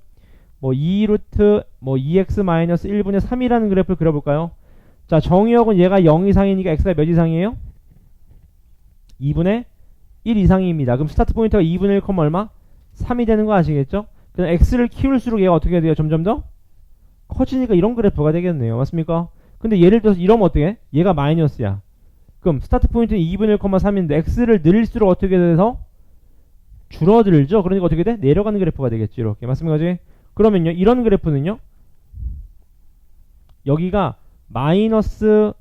뭐 2루트 뭐 2x-1분의 3이라는 그래프를 그려볼까요? 자, 정의역은 얘가 0 이상이니까 x가 몇 이상이에요? 2분의 1 이상입니다. 그럼 스타트 포인트가 2분의 1, 얼마? 3이 되는 거 아시겠죠? 그럼 x를 키울수록 얘가 어떻게 돼요? 점점 더 커지니까 이런 그래프가 되겠네요. 맞습니까? 근데 예를 들어서 이러면 어떻게 해? 얘가 마이너스야. 그럼 스타트 포인트는 2분의 1, 3인데 x를 늘릴수록 어떻게 돼서 줄어들죠? 그러니까 어떻게 돼? 내려가는 그래프가 되겠죠. 이렇게. 맞습니까? 그러면요. 이런 그래프는요. 여기가 마이너스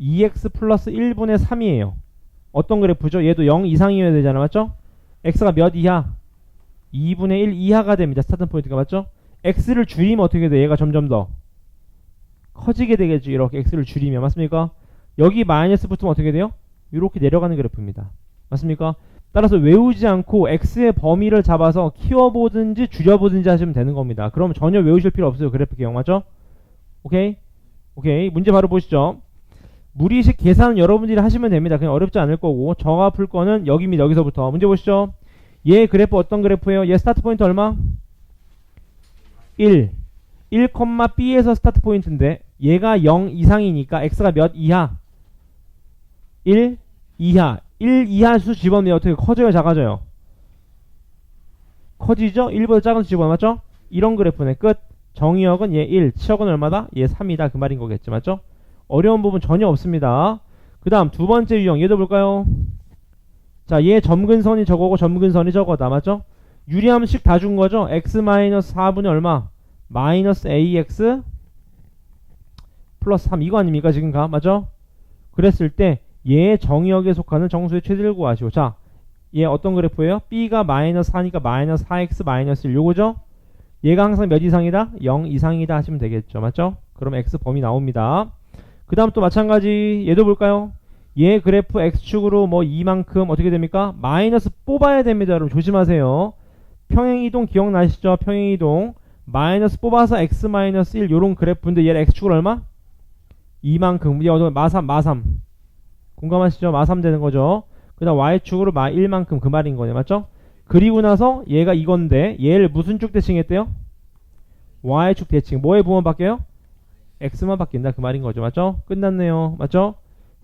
2x 플러스 1분의 3이에요. 어떤 그래프죠? 얘도 0 이상이어야 되잖아. 맞죠? x가 몇 이하? 2분의 1 이하가 됩니다. 스타트 포인트가. 맞죠? x를 줄이면 어떻게 돼? 얘가 점점 더 커지게 되겠죠. 이렇게 x를 줄이면. 맞습니까? 여기 마이너스 붙으면 어떻게 돼요? 이렇게 내려가는 그래프입니다. 맞습니까? 따라서 외우지 않고 x의 범위를 잡아서 키워보든지 줄여보든지 하시면 되는 겁니다. 그럼 전혀 외우실 필요 없어요. 그래프 기억. 맞죠? 오케이? 오케이. 문제 바로 보시죠. 무리식 계산은 여러분들이 하시면 됩니다. 그냥 어렵지 않을 거고 저가 풀 거는 여기입니다. 여기서부터 문제 보시죠. 얘 그래프 어떤 그래프예요? 얘 스타트 포인트 얼마? 1 B에서 스타트 포인트인데 얘가 0 이상이니까 x가 몇 이하? 1 이하 1 이하 수 집어넣으면 어떻게 커져요? 작아져요? 커지죠? 1보다 작은 수 집어넣어. 맞죠? 이런 그래프네. 끝. 정의역은 얘 1, 치역은 얼마다? 얘 3이다. 그 말인 거겠죠. 맞죠? 어려운 부분 전혀 없습니다. 그 다음 두 번째 유형 얘도 볼까요? 자, 얘 점근선이 저거고 점근선이 저거다. 맞죠? 유리함식 다 준 거죠? x-4분의 얼마? 마이너스 ax 플러스 3 이거 아닙니까? 지금 가? 맞죠? 그랬을 때 얘 정의역에 속하는 정수의 최대를 구하시오. 자, 얘 어떤 그래프예요? b가 마이너스 4니까 마이너스 4x 마이너스 1 요거죠? 얘가 항상 몇 이상이다? 0 이상이다 하시면 되겠죠. 맞죠? 그럼 x 범위 나옵니다. 그 다음 또 마찬가지 얘도 볼까요? 얘 그래프 x축으로 뭐 이만큼 어떻게 됩니까? 마이너스 뽑아야 됩니다. 여러분 조심하세요. 평행이동 기억나시죠? 평행이동 마이너스 뽑아서 x 마이너스 1 요런 그래프인데 얘를 x축으로 얼마? 이만큼. 얘 마삼 공감하시죠? 마3 되는 거죠. 그 다음 y축으로 마1만큼 그 말인 거네. 맞죠? 그리고 나서 얘가 이건데 얘를 무슨 축 대칭했대요? y축 대칭. 뭐에 부분 바뀌어요? x만 바뀐다. 그 말인 거죠. 맞죠? 끝났네요. 맞죠?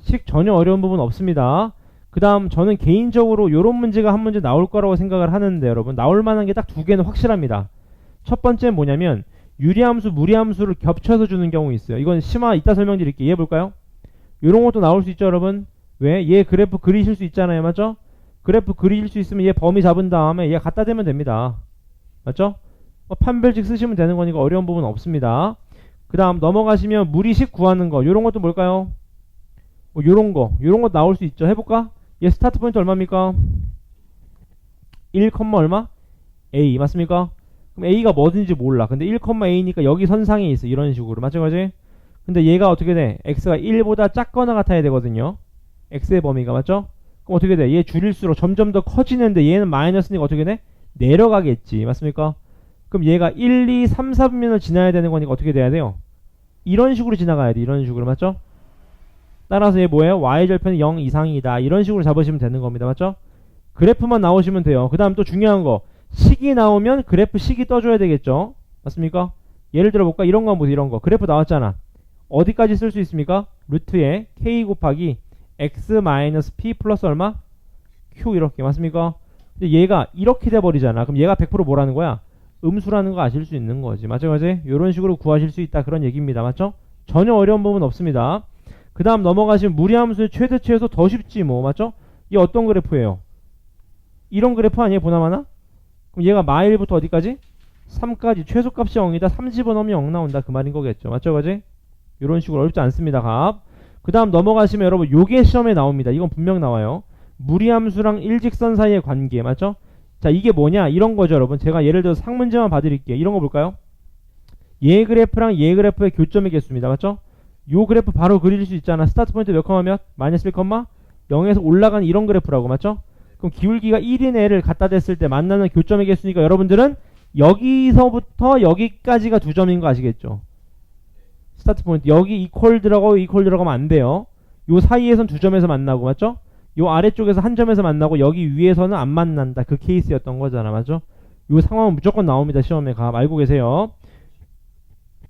식 전혀 어려운 부분 없습니다. 그 다음 저는 개인적으로 요런 문제가 한 문제 나올 거라고 생각을 하는데 여러분 나올 만한 게 딱 두 개는 확실합니다. 첫 번째는 뭐냐면 유리함수, 무리함수를 겹쳐서 주는 경우 있어요. 이건 심화 이따 설명드릴게요. 이해 볼까요? 요런 것도 나올 수 있죠, 여러분. 왜? 얘 그래프 그리실 수 있잖아요. 맞죠? 그래프 그리실 수 있으면 얘 범위 잡은 다음에 얘 갖다 대면 됩니다. 맞죠? 판별식 쓰시면 되는 거니까 어려운 부분 없습니다. 그 다음 넘어가시면 무리식 구하는 거. 요런 것도 뭘까요? 뭐 요런 거 나올 수 있죠. 해볼까? 얘 스타트 포인트 얼마입니까? 1, 얼마? A 맞습니까? 그럼 A가 뭐든지 몰라. 근데 1,A니까 여기 선상에 있어. 이런 식으로. 맞죠? 그지? 근데 얘가 어떻게 돼? x가 1보다 작거나 같아야 되거든요. x의 범위가. 맞죠? 그럼 어떻게 돼? 얘 줄일수록 점점 더 커지는데 얘는 마이너스니까 어떻게 돼? 내려가겠지. 맞습니까? 그럼 얘가 1, 2, 3, 4분면을 지나야 되는 거니까 어떻게 돼야 돼요? 이런 식으로 지나가야 돼. 이런 식으로. 맞죠? 따라서 얘 뭐예요? y절편이 0 이상이다. 이런 식으로 잡으시면 되는 겁니다. 맞죠? 그래프만 나오시면 돼요. 그 다음 또 중요한 거. 식이 나오면 그래프 식이 떠줘야 되겠죠? 맞습니까? 예를 들어 볼까? 이런 거 보세요. 이런 거. 그래프 나왔잖아. 어디까지 쓸 수 있습니까? 루트에 k 곱하기 x-p 플러스 얼마? q 이렇게. 맞습니까? 근데 얘가 이렇게 돼버리잖아. 그럼 얘가 100% 뭐라는 거야? 음수라는 거 아실 수 있는 거지. 맞죠? 맞지? 이런 식으로 구하실 수 있다. 그런 얘기입니다. 맞죠? 전혀 어려운 부분 없습니다. 그 다음 넘어가시면 무리함수의 최대 최소 더 쉽지 뭐. 맞죠? 얘 어떤 그래프예요? 이런 그래프 아니에요? 보나마나? 그럼 얘가 마1부터 어디까지? 3까지 최소값이 0이다. 3 집어넣으면 0 나온다. 그 말인 거겠죠. 맞죠? 그지? 이런 식으로 어렵지 않습니다. 값. 그 다음 넘어가시면 여러분 요게 시험에 나옵니다. 이건 분명 나와요. 무리함수랑 일직선 사이의 관계. 맞죠? 자, 이게 뭐냐? 이런 거죠, 여러분. 제가 예를 들어서 상문제만 봐드릴게요. 이런 거 볼까요? 얘 그래프랑 얘 그래프의 교점의 개수입니다. 맞죠? 요 그래프 바로 그릴 수 있잖아. 스타트 포인트 몇 컴마 몇? 마이너스 1 컴마 0에서 올라가는 이런 그래프라고. 맞죠? 그럼 기울기가 1인 애를 갖다 댔을 때 만나는 교점의 개수니까 여러분들은 여기서부터 여기까지가 두 점인 거 아시겠죠? 스타트 포인트. 여기 이퀄 들어가면 안 돼요. 요 사이에선 두 점에서 만나고, 맞죠? 요 아래쪽에서 한 점에서 만나고, 여기 위에서는 안 만난다. 그 케이스였던 거잖아, 맞죠? 요 상황은 무조건 나옵니다. 시험에 알고 계세요.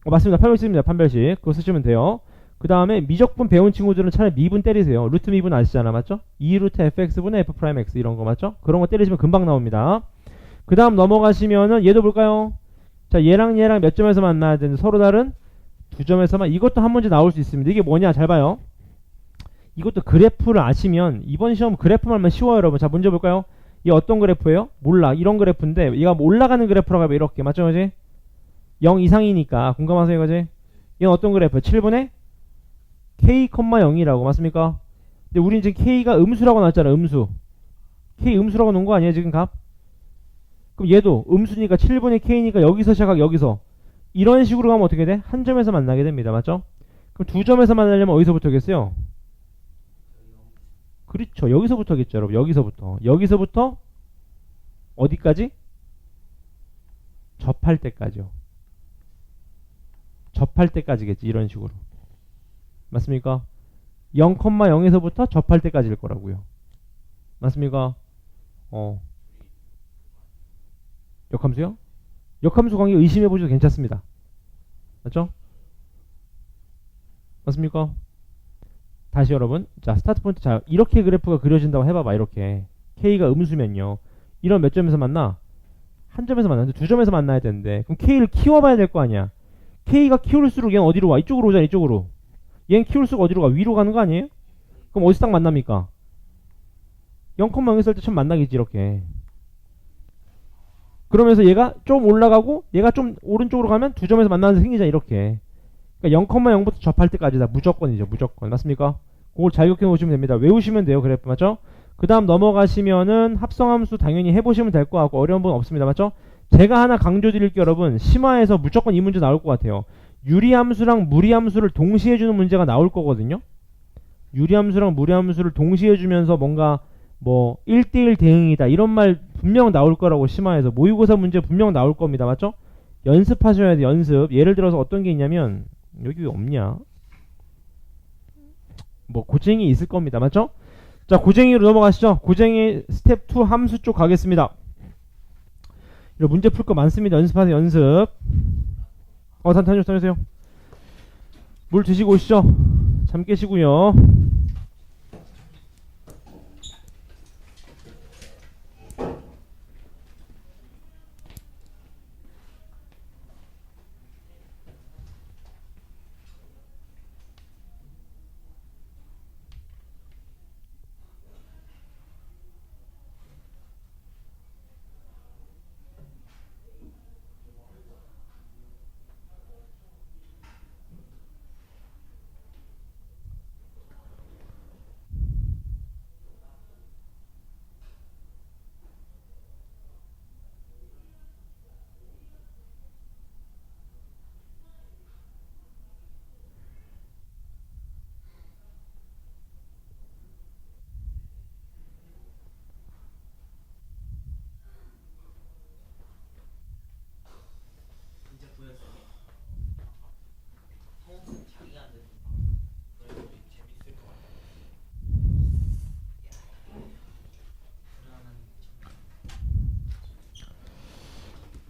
맞습니다. 판별식입니다. 판별식. 그거 쓰시면 돼요. 그 다음에 미적분 배운 친구들은 차라리 미분 때리세요. 루트 미분 아시잖아, 맞죠? 2루트 fx분의 f'x 이런 거 맞죠? 그런 거 때리시면 금방 나옵니다. 그 다음 넘어가시면은 얘도 볼까요? 자, 얘랑 몇 점에서 만나야 되는데 서로 다른 두 점에서만. 이것도 한 문제 나올 수 있습니다. 이게 뭐냐? 잘 봐요. 이것도 그래프를 아시면 이번 시험 그래프만 하면 쉬워요, 여러분. 자, 문제 볼까요? 이게 어떤 그래프예요? 몰라. 이런 그래프인데 얘가 뭐 올라가는 그래프라고 하면 이렇게 맞죠, 그지? 0 이상이니까 공감하세요, 그지? 이건 어떤 그래프? 7분의 k, 0이라고 맞습니까? 근데 우린 지금 k가 음수라고 나왔잖아. 음수. k 음수라고 놓은 거 아니에요, 지금 값? 그럼 얘도 음수니까 7분의 k니까 여기서 시작하고 여기서 이런 식으로 가면 어떻게 돼? 한 점에서 만나게 됩니다. 맞죠? 그럼 두 점에서 만나려면 어디서부터겠어요? 그렇죠. 여기서부터겠죠, 여러분. 여기서부터 어디까지? 접할 때까지요. 접할 때까지겠지. 이런 식으로. 맞습니까? 0,0에서부터 접할 때까지일 거라고요. 맞습니까? 역함수요? 역함수 관계 의심해보셔도 괜찮습니다. 맞죠? 맞습니까? 다시 여러분, 자, 스타트 포인트. 자, 이렇게 그래프가 그려진다고 해봐봐. 이렇게 K가 음수면요, 이런 몇 점에서 만나? 한 점에서 만나는데 두 점에서 만나야 되는데, 그럼 K를 키워봐야 될 거 아니야. K가 키울수록 얘는 어디로 와? 이쪽으로 오잖아. 이쪽으로. 얘는 키울수록 어디로 가? 위로 가는 거 아니에요? 그럼 어디서 딱 만납니까? 0,0 있을 때 처음 만나겠지. 이렇게. 그러면서 얘가 좀 올라가고 얘가 좀 오른쪽으로 가면 두 점에서 만나는 데 생기잖아. 이렇게. 그러니까 0,0부터 접할 때까지다. 무조건이죠. 무조건. 맞습니까? 그걸 잘 기억해 놓으시면 됩니다. 외우시면 돼요. 그래프. 맞죠? 그 다음 넘어가시면은 합성함수 당연히 해보시면 될 것 같고 어려운 분 없습니다. 맞죠? 제가 하나 강조드릴게요. 여러분, 심화에서 무조건 이 문제 나올 것 같아요. 유리함수랑 무리함수를 동시에 주는 문제가 나올 거거든요. 유리함수랑 무리함수를 동시에 주면서 뭔가 뭐 1대1 대응이다 이런 말 분명 나올 거라고. 심화에서 모의고사 문제 분명 나올 겁니다. 맞죠? 연습하셔야 돼. 연습. 예를 들어서 어떤 게 있냐면, 여기 왜 없냐? 뭐 고쟁이 있을 겁니다. 맞죠? 자, 고쟁이로 넘어가시죠. 고쟁이 스텝 2 함수 쪽 가겠습니다. 이런 문제 풀 거 많습니다. 연습하세요. 연습. 다녀오세요. 물 드시고 오시죠. 잠 깨시고요.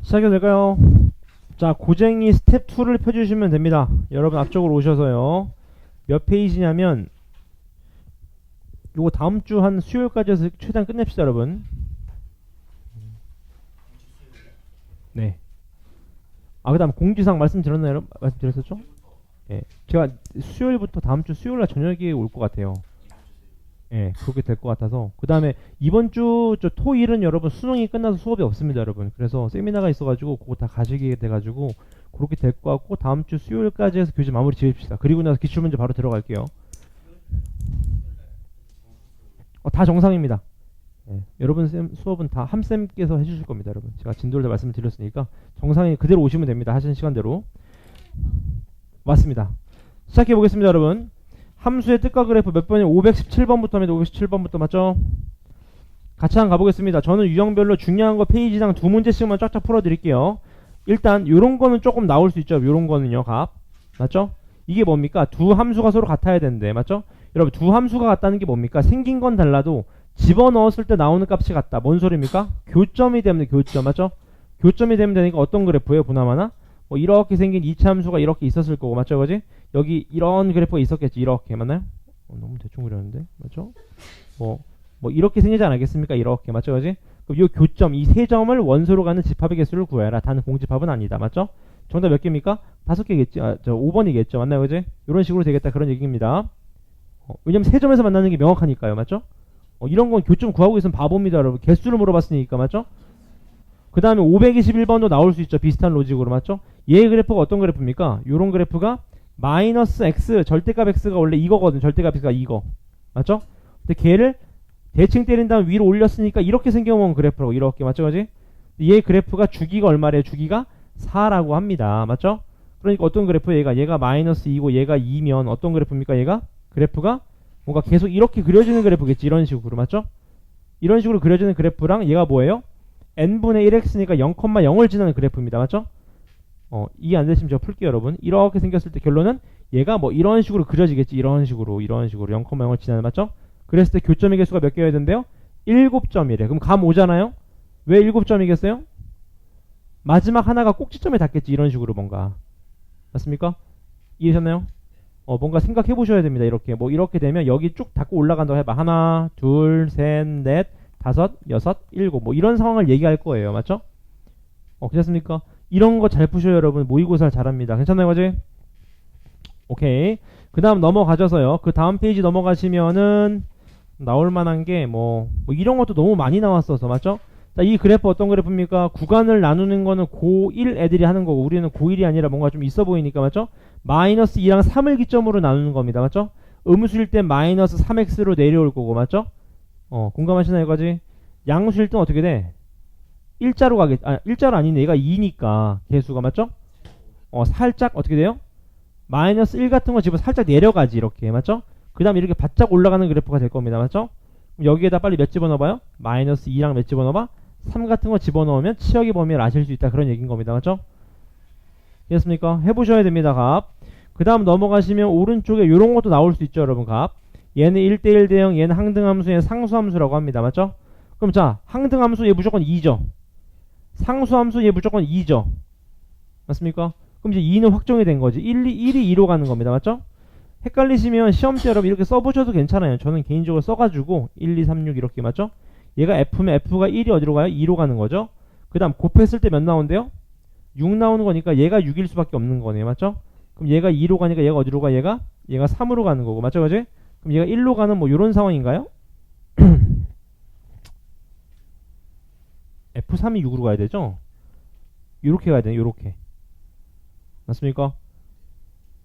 시작해도 될까요? 자, 고쟁이 스텝 2를 펴주시면 됩니다. 여러분 앞쪽으로 오셔서요. 몇 페이지냐면 요거 다음 주 한 수요일까지 해서 최대한 끝냅시다, 여러분. 네. 그 다음 공지사항 말씀드렸나요? 말씀드렸었죠? 예. 제가 수요일부터 다음 주 수요일날 저녁에 올 것 같아요. 예, 그렇게 될 것 같아서. 그 다음에 이번 주 저 토일은 여러분 수능이 끝나서 수업이 없습니다, 여러분. 그래서 세미나가 있어가지고 그거 다 가시게 돼가지고 그렇게 될 것 같고, 다음 주 수요일까지 해서 교재 마무리 지읍시다. 그리고 나서 기출문제 바로 들어갈게요. 다 정상입니다. 예, 여러분 수업은 다 함쌤께서 해주실 겁니다, 여러분. 제가 진도를 다 말씀드렸으니까 정상에 그대로 오시면 됩니다. 하시는 시간대로. 맞습니다. 시작해 보겠습니다, 여러분. 함수의 뜻과 그래프 몇 번이요? 517번부터입니다. 517번부터 맞죠? 같이 한번 가보겠습니다. 저는 유형별로 중요한 거 페이지당 2문제씩만 쫙쫙 풀어드릴게요. 일단 요런 거는 조금 나올 수 있죠. 요런 거는요. 값 맞죠? 이게 뭡니까? 두 함수가 서로 같아야 되는데 맞죠? 여러분 두 함수가 같다는 게 뭡니까? 생긴 건 달라도 집어넣었을 때 나오는 값이 같다. 뭔 소리입니까? 교점이 되면 교점 맞죠? 교점이 되면 되니까 어떤 그래프예요? 보나마나 뭐 이렇게 생긴 2차 함수가 이렇게 있었을 거고 맞죠? 그지? 여기 이런 그래프가 있었겠지. 이렇게 맞나요? 너무 대충 그렸는데 맞죠? 뭐 이렇게 생기지 않겠습니까? 이렇게 맞죠? 그지? 그럼 이 교점 이 세 점을 원소로 가는 집합의 개수를 구해라. 단 공집합은 아니다. 맞죠? 정답 몇 개입니까? 5개겠지. 저 5번이겠죠. 맞나요? 그지? 이런 식으로 되겠다. 그런 얘기입니다. 왜냐면 세 점에서 만나는 게 명확하니까요. 맞죠? 이런 건 교점 구하고 있으면 바보입니다. 여러분. 개수를 물어봤으니까. 맞죠? 그 다음에 521번도 나올 수 있죠. 비슷한 로직으로. 맞죠? 얘 그래프가 어떤 그래프입니까? 요런 그래프가 마이너스 x, 절대값 x가 원래 이거거든. 절대값 x가 이거. 맞죠? 근데 걔를 대칭 때린 다음 위로 올렸으니까 이렇게 생겨온 그래프라고. 이렇게. 맞죠? 그지? 얘 그래프가 주기가 얼마래요? 주기가 4라고 합니다. 맞죠? 그러니까 어떤 그래프예요? 얘가 마이너스 2고 얘가 2면 어떤 그래프입니까? 얘가 그래프가 뭔가 계속 이렇게 그려지는 그래프겠지. 이런 식으로. 맞죠? 이런 식으로 그려지는 그래프랑 얘가 뭐예요? n분의 1x니까 0,0을 지나는 그래프입니다. 맞죠? 이해 안 되시면 제가 풀게요, 여러분. 이렇게 생겼을 때 결론은 얘가 뭐 이런 식으로 그려지겠지. 이런 식으로 0,0을 지나는. 맞죠? 그랬을 때 교점의 개수가 몇 개여야 된대요? 7점이래. 그럼 감 오잖아요? 왜 7점이겠어요? 마지막 하나가 꼭지점에 닿겠지. 이런 식으로 뭔가. 맞습니까? 이해하셨나요? 뭔가 생각해 보셔야 됩니다. 이렇게. 뭐 이렇게 되면 여기 쭉 닿고 올라간다고 해봐. 하나, 둘, 셋, 넷, 다섯, 여섯, 일곱. 뭐 이런 상황을 얘기할 거예요. 맞죠? 괜찮습니까? 이런 거 잘 푸셔요, 여러분. 모의고사를 잘합니다. 괜찮나요, 거지? 오케이. 그 다음 넘어가셔서요. 그 다음 페이지 넘어가시면은 나올 만한 게 뭐 이런 것도 너무 많이 나왔어서. 맞죠? 자, 이 그래프 어떤 그래프입니까? 구간을 나누는 거는 고1 애들이 하는 거고 우리는 고1이 아니라 뭔가 좀 있어 보이니까. 맞죠? 마이너스 2랑 3을 기점으로 나누는 겁니다. 맞죠? 음수일 땐 마이너스 3x로 내려올 거고. 맞죠? 공감하시나요, 여기까지? 양수일 땐 어떻게 돼? 일자로 가겠, 일자로 아니네. 얘가 2니까 개수가. 맞죠? 살짝 어떻게 돼요? 마이너스 1 같은 거 집어 살짝 내려가지. 이렇게. 맞죠? 그 다음에 이렇게 바짝 올라가는 그래프가 될 겁니다. 맞죠? 여기에다 빨리 몇 집어넣어봐요? 마이너스 2랑 몇 집어넣어봐? 3 같은 거 집어넣으면 치역의 범위를 아실 수 있다. 그런 얘기인 겁니다. 맞죠? 됐습니까? 해보셔야 됩니다. 값. 그 다음 넘어가시면 오른쪽에 이런 것도 나올 수 있죠. 여러분 값. 얘는 1대1 대형, 얘는 항등함수, 얘는 상수함수라고 합니다. 맞죠? 그럼 자, 항등함수 얘 무조건 2죠. 상수함수 얘 무조건 2죠. 맞습니까? 그럼 이제 2는 확정이 된 거지. 1이 2로 가는 겁니다. 맞죠? 헷갈리시면 시험 때 여러분 이렇게 써보셔도 괜찮아요. 저는 개인적으로 써가지고 1, 2, 3, 6 이렇게. 맞죠? 얘가 F면 F가 1이 어디로 가요? 2로 가는 거죠. 그 다음 곱했을 때 몇 나온대요? 6 나오는 거니까 얘가 6일 수밖에 없는 거네요. 맞죠? 그럼 얘가 2로 가니까 얘가 어디로 가? 얘가 3으로 가는 거고. 맞죠? 그지? 그럼 얘가 1로 가는 뭐 요런 상황인가요? F3이 6으로 가야 되죠? 요렇게 가야 돼요. 요렇게. 맞습니까?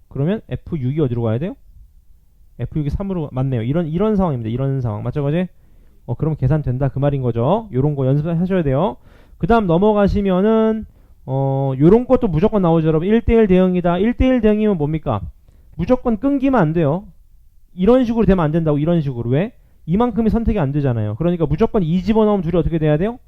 그러면 F6이 어디로 가야 돼요? F6이 3으로 맞네요. 이런 상황입니다. 이런 상황. 맞죠? 그지? 그럼 계산된다. 그 말인 거죠. 요런 거 연습하셔야 돼요. 그 다음 넘어가시면은 요런 것도 무조건 나오죠. 여러분 1대1 대응이다. 1대1 대응이면 뭡니까? 무조건 끊기면 안 돼요. 이런 식으로 되면 안 된다고. 이런 식으로. 왜? 이만큼이 선택이 안 되잖아요. 그러니까 무조건 2 집어넣으면 둘이 어떻게 돼야 돼요?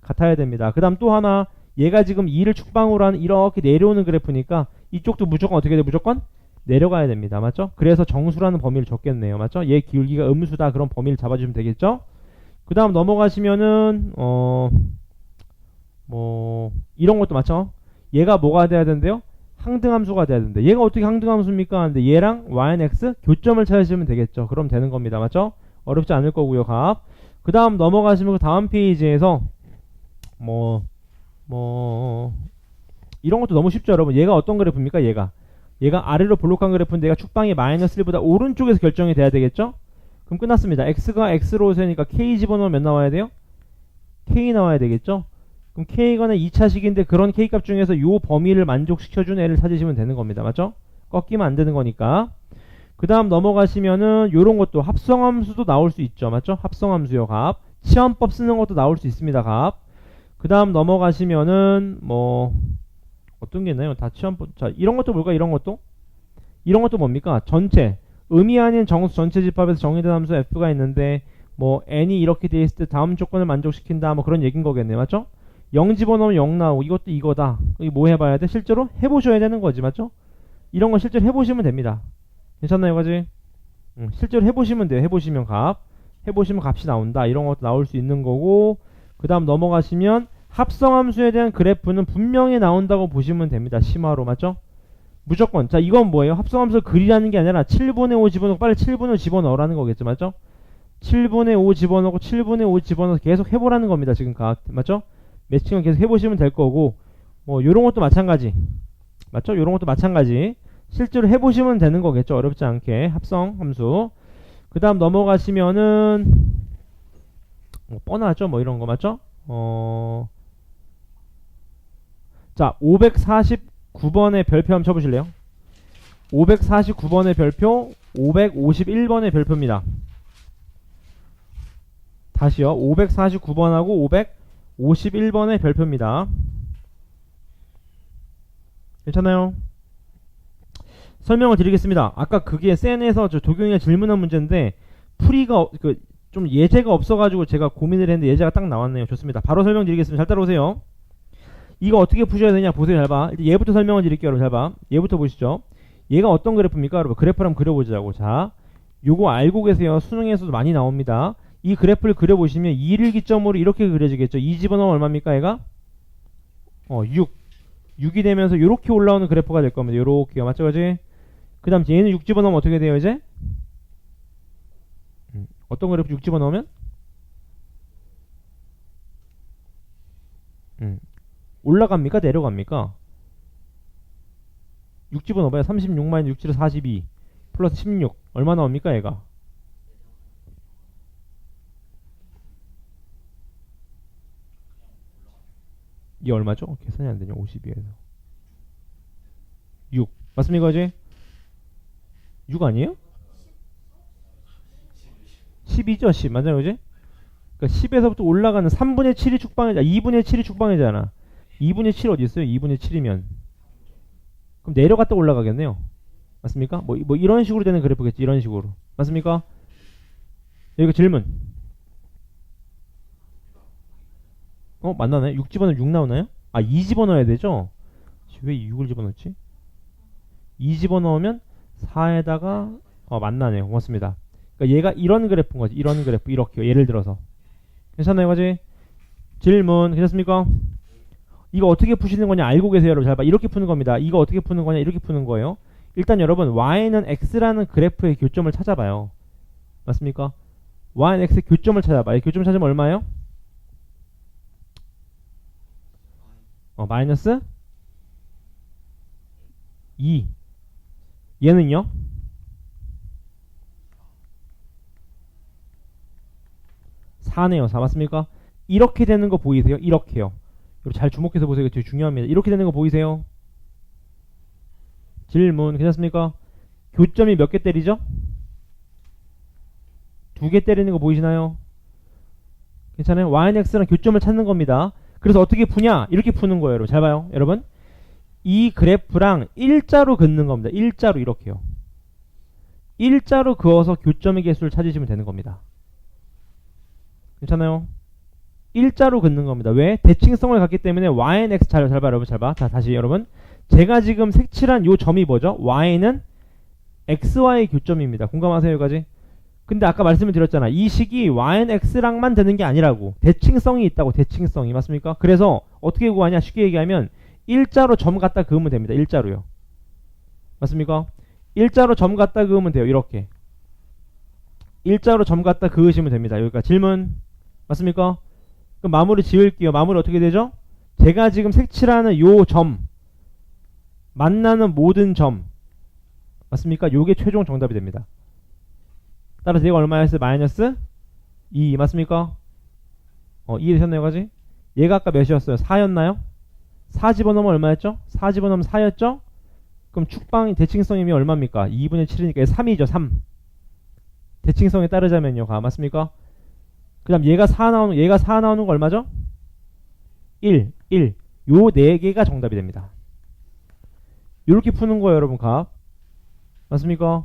같아야 됩니다. 그 다음 또 하나, 얘가 지금 2를 축방으로 하는 이렇게 내려오는 그래프니까 이쪽도 무조건 어떻게 돼? 무조건 내려가야 됩니다. 맞죠? 그래서 정수라는 범위를 줬겠네요. 맞죠? 얘 기울기가 음수다. 그런 범위를 잡아주시면 되겠죠? 그 다음 넘어가시면은 이런 것도 맞죠? 얘가 뭐가 돼야 된대요? 항등함수가 돼야 되는데 얘가 어떻게 항등함수입니까? 근데 얘랑 y는 x 교점을 찾으시면 되겠죠. 그럼 되는 겁니다. 맞죠? 어렵지 않을 거고요. 값. 그 다음 넘어가시면 그 다음 페이지에서 이런 것도 너무 쉽죠. 여러분 얘가 어떤 그래프입니까? 얘가 아래로 볼록한 그래프인데 얘가 축방이 마이너스 1보다 오른쪽에서 결정이 돼야 되겠죠? 그럼 끝났습니다. x가 x로 세니까 k 집어넣으면 몇 나와야 돼요? k 나와야 되겠죠? 그럼 k가는 2차식인데 그런 k값 중에서 요 범위를 만족시켜준 애를 찾으시면 되는 겁니다. 맞죠? 꺾이면 안 되는 거니까. 그 다음 넘어가시면은 요런 것도 합성함수도 나올 수 있죠. 맞죠? 합성함수요. 값. 치환법 쓰는 것도 나올 수 있습니다. 값. 그 다음 넘어가시면은 어떤 게 있나요? 다 치환법. 자, 이런 것도 뭘까? 이런 것도 뭡니까? 전체 의미 아닌 정수 전체 집합에서 정의된 함수 f가 있는데 n이 이렇게 돼 있을 때 다음 조건을 만족시킨다. 그런 얘기인 거겠네요. 맞죠? 0 집어넣으면 0 나오고 이것도 이거다. 이거 뭐 해봐야 돼? 실제로 해보셔야 되는 거지. 맞죠? 이런 거 실제로 해보시면 됩니다. 괜찮나요, 까지? 실제로 해보시면 돼요. 해보시면 값이 나온다. 이런 것도 나올 수 있는 거고, 그 다음 넘어가시면 합성함수에 대한 그래프는 분명히 나온다고 보시면 됩니다. 심화로, 맞죠? 무조건. 자, 이건 뭐예요? 합성함수를 그리라는 게 아니라 7분의 5 집어넣고 빨리 7분의 5 집어넣으라는 거겠죠, 맞죠? 7분의 5 집어넣고 7분의 5 집어넣어서 계속 해보라는 겁니다. 지금 맞죠? 매칭을 계속 해보시면 될 거고, 뭐 요런 것도 마찬가지, 맞죠? 요런 것도 마찬가지 실제로 해보시면 되는 거겠죠. 어렵지 않게 합성함수. 그 다음 넘어가시면은 뻔하죠, 뭐 이런 거, 맞죠? 자, 549번의 별표 한번 쳐보실래요? 549번의 별표, 551번의 별표입니다. 다시요. 549번하고 551번의 별표입니다. 괜찮아요? 설명을 드리겠습니다. 아까 그게 센에서 저 도경이가 질문한 문제인데 풀이가 좀 예제가 없어가지고 제가 고민을 했는데 예제가 딱 나왔네요. 좋습니다. 바로 설명드리겠습니다. 잘 따라오세요. 이거 어떻게 푸셔야 되냐 보세요. 잘 봐. 일단 얘부터 설명을 드릴게요. 여러분 잘 봐. 얘부터 보시죠. 얘가 어떤 그래프입니까? 여러분 그래프를 한번 그려보자고. 자, 요거 알고 계세요. 수능에서도 많이 나옵니다. 이 그래프를 그려보시면 2를 기점으로 이렇게 그려지겠죠. 2 집어넣으면 얼마입니까? 얘가 6이 되면서 이렇게 올라오는 그래프가 될 겁니다. 요렇게요. 맞죠? 그지? 그 다음 얘는 6 집어넣으면 어떻게 돼요 이제? 어떤 그래프 6 집어넣으면? 올라갑니까? 내려갑니까? 6 집어넣어봐요. 36 마이너스 6 7은 42 플러스 16 얼마 나옵니까 얘가? 이 얼마죠? 계산이 안 되냐? 52에서 6 맞습니까? 그지? 6 아니에요? 10이죠? 10 맞아요? 그지? 그러니까 10에서부터 올라가는 3분의 7이 축방이잖아. 2분의 7이 축방이잖아. 2분의 7 어디 있어요? 2분의 7이면 그럼 내려갔다 올라가겠네요. 맞습니까? 뭐 이런 식으로 되는 그래프겠지. 이런 식으로 맞습니까? 여기 질문. 맞나요? 6 집어넣으면 6 나오나요? 2 집어넣어야 되죠? 왜 6을 집어넣지? 2 집어넣으면 4에다가 만나네요. 고맙습니다. 그러니까 얘가 이런 그래프인 거지. 이런 그래프 이렇게 예를 들어서 괜찮나요? 거지? 질문 괜찮습니까? 이거 어떻게 푸시는 거냐 알고 계세요? 여러분 잘 봐. 이렇게 푸는 겁니다. 이거 어떻게 푸는 거냐 이렇게 푸는 거예요. 일단 여러분 y는 x라는 그래프의 교점을 찾아봐요. 맞습니까? y는 x의 교점을 찾아봐요. 교점 찾으면 얼마예요? 마이너스 2 얘는요? 4네요. 4 맞습니까? 이렇게 되는 거 보이세요? 이렇게요. 여러분 잘 주목해서 보세요. 되게 중요합니다. 이렇게 되는 거 보이세요? 질문 괜찮습니까? 교점이 몇 개 때리죠? 2개 때리는 거 보이시나요? 괜찮아요? y는 x랑 교점을 찾는 겁니다. 그래서 어떻게 푸냐? 이렇게 푸는 거예요. 여러분 잘 봐요. 여러분 이 그래프랑 일자로 긋는 겁니다. 일자로 이렇게요. 일자로 그어서 교점의 개수를 찾으시면 되는 겁니다. 괜찮아요? 일자로 긋는 겁니다. 왜? 대칭성을 갖기 때문에 y는 x 잘 봐 여러분 잘 봐. 자 다시 여러분 제가 지금 색칠한 요 점이 뭐죠? y는 xy의 교점입니다. 공감하세요 여기까지? 근데 아까 말씀을 드렸잖아. 이 식이 y는 x랑만 되는 게 아니라고. 대칭성이 있다고. 대칭성이 맞습니까? 그래서 어떻게 구하냐? 쉽게 얘기하면 일자로 점 갖다 그으면 됩니다. 일자로요. 맞습니까? 일자로 점 갖다 그으면 돼요. 이렇게 일자로 점 갖다 그으시면 됩니다. 여기까지 질문 맞습니까? 그럼 마무리 지을게요. 마무리 어떻게 되죠? 제가 지금 색칠하는 요 점 만나는 모든 점 맞습니까? 요게 최종 정답이 됩니다. 따라서 얘가 얼마였어요? 마이너스 2 맞습니까? 이해되셨나요? 여기까지? 얘가 아까 몇이었어요? 4였나요? 4 집어넣으면 얼마였죠? 4 집어넣으면 4였죠? 그럼 축방이 대칭성이 얼마입니까? 2분의 7이니까 3이죠. 3 대칭성에 따르자면요. 맞습니까? 그 다음 얘가 4 나오는 거 얼마죠? 1 요 4개가 정답이 됩니다. 요렇게 푸는 거예요 여러분. 맞습니까?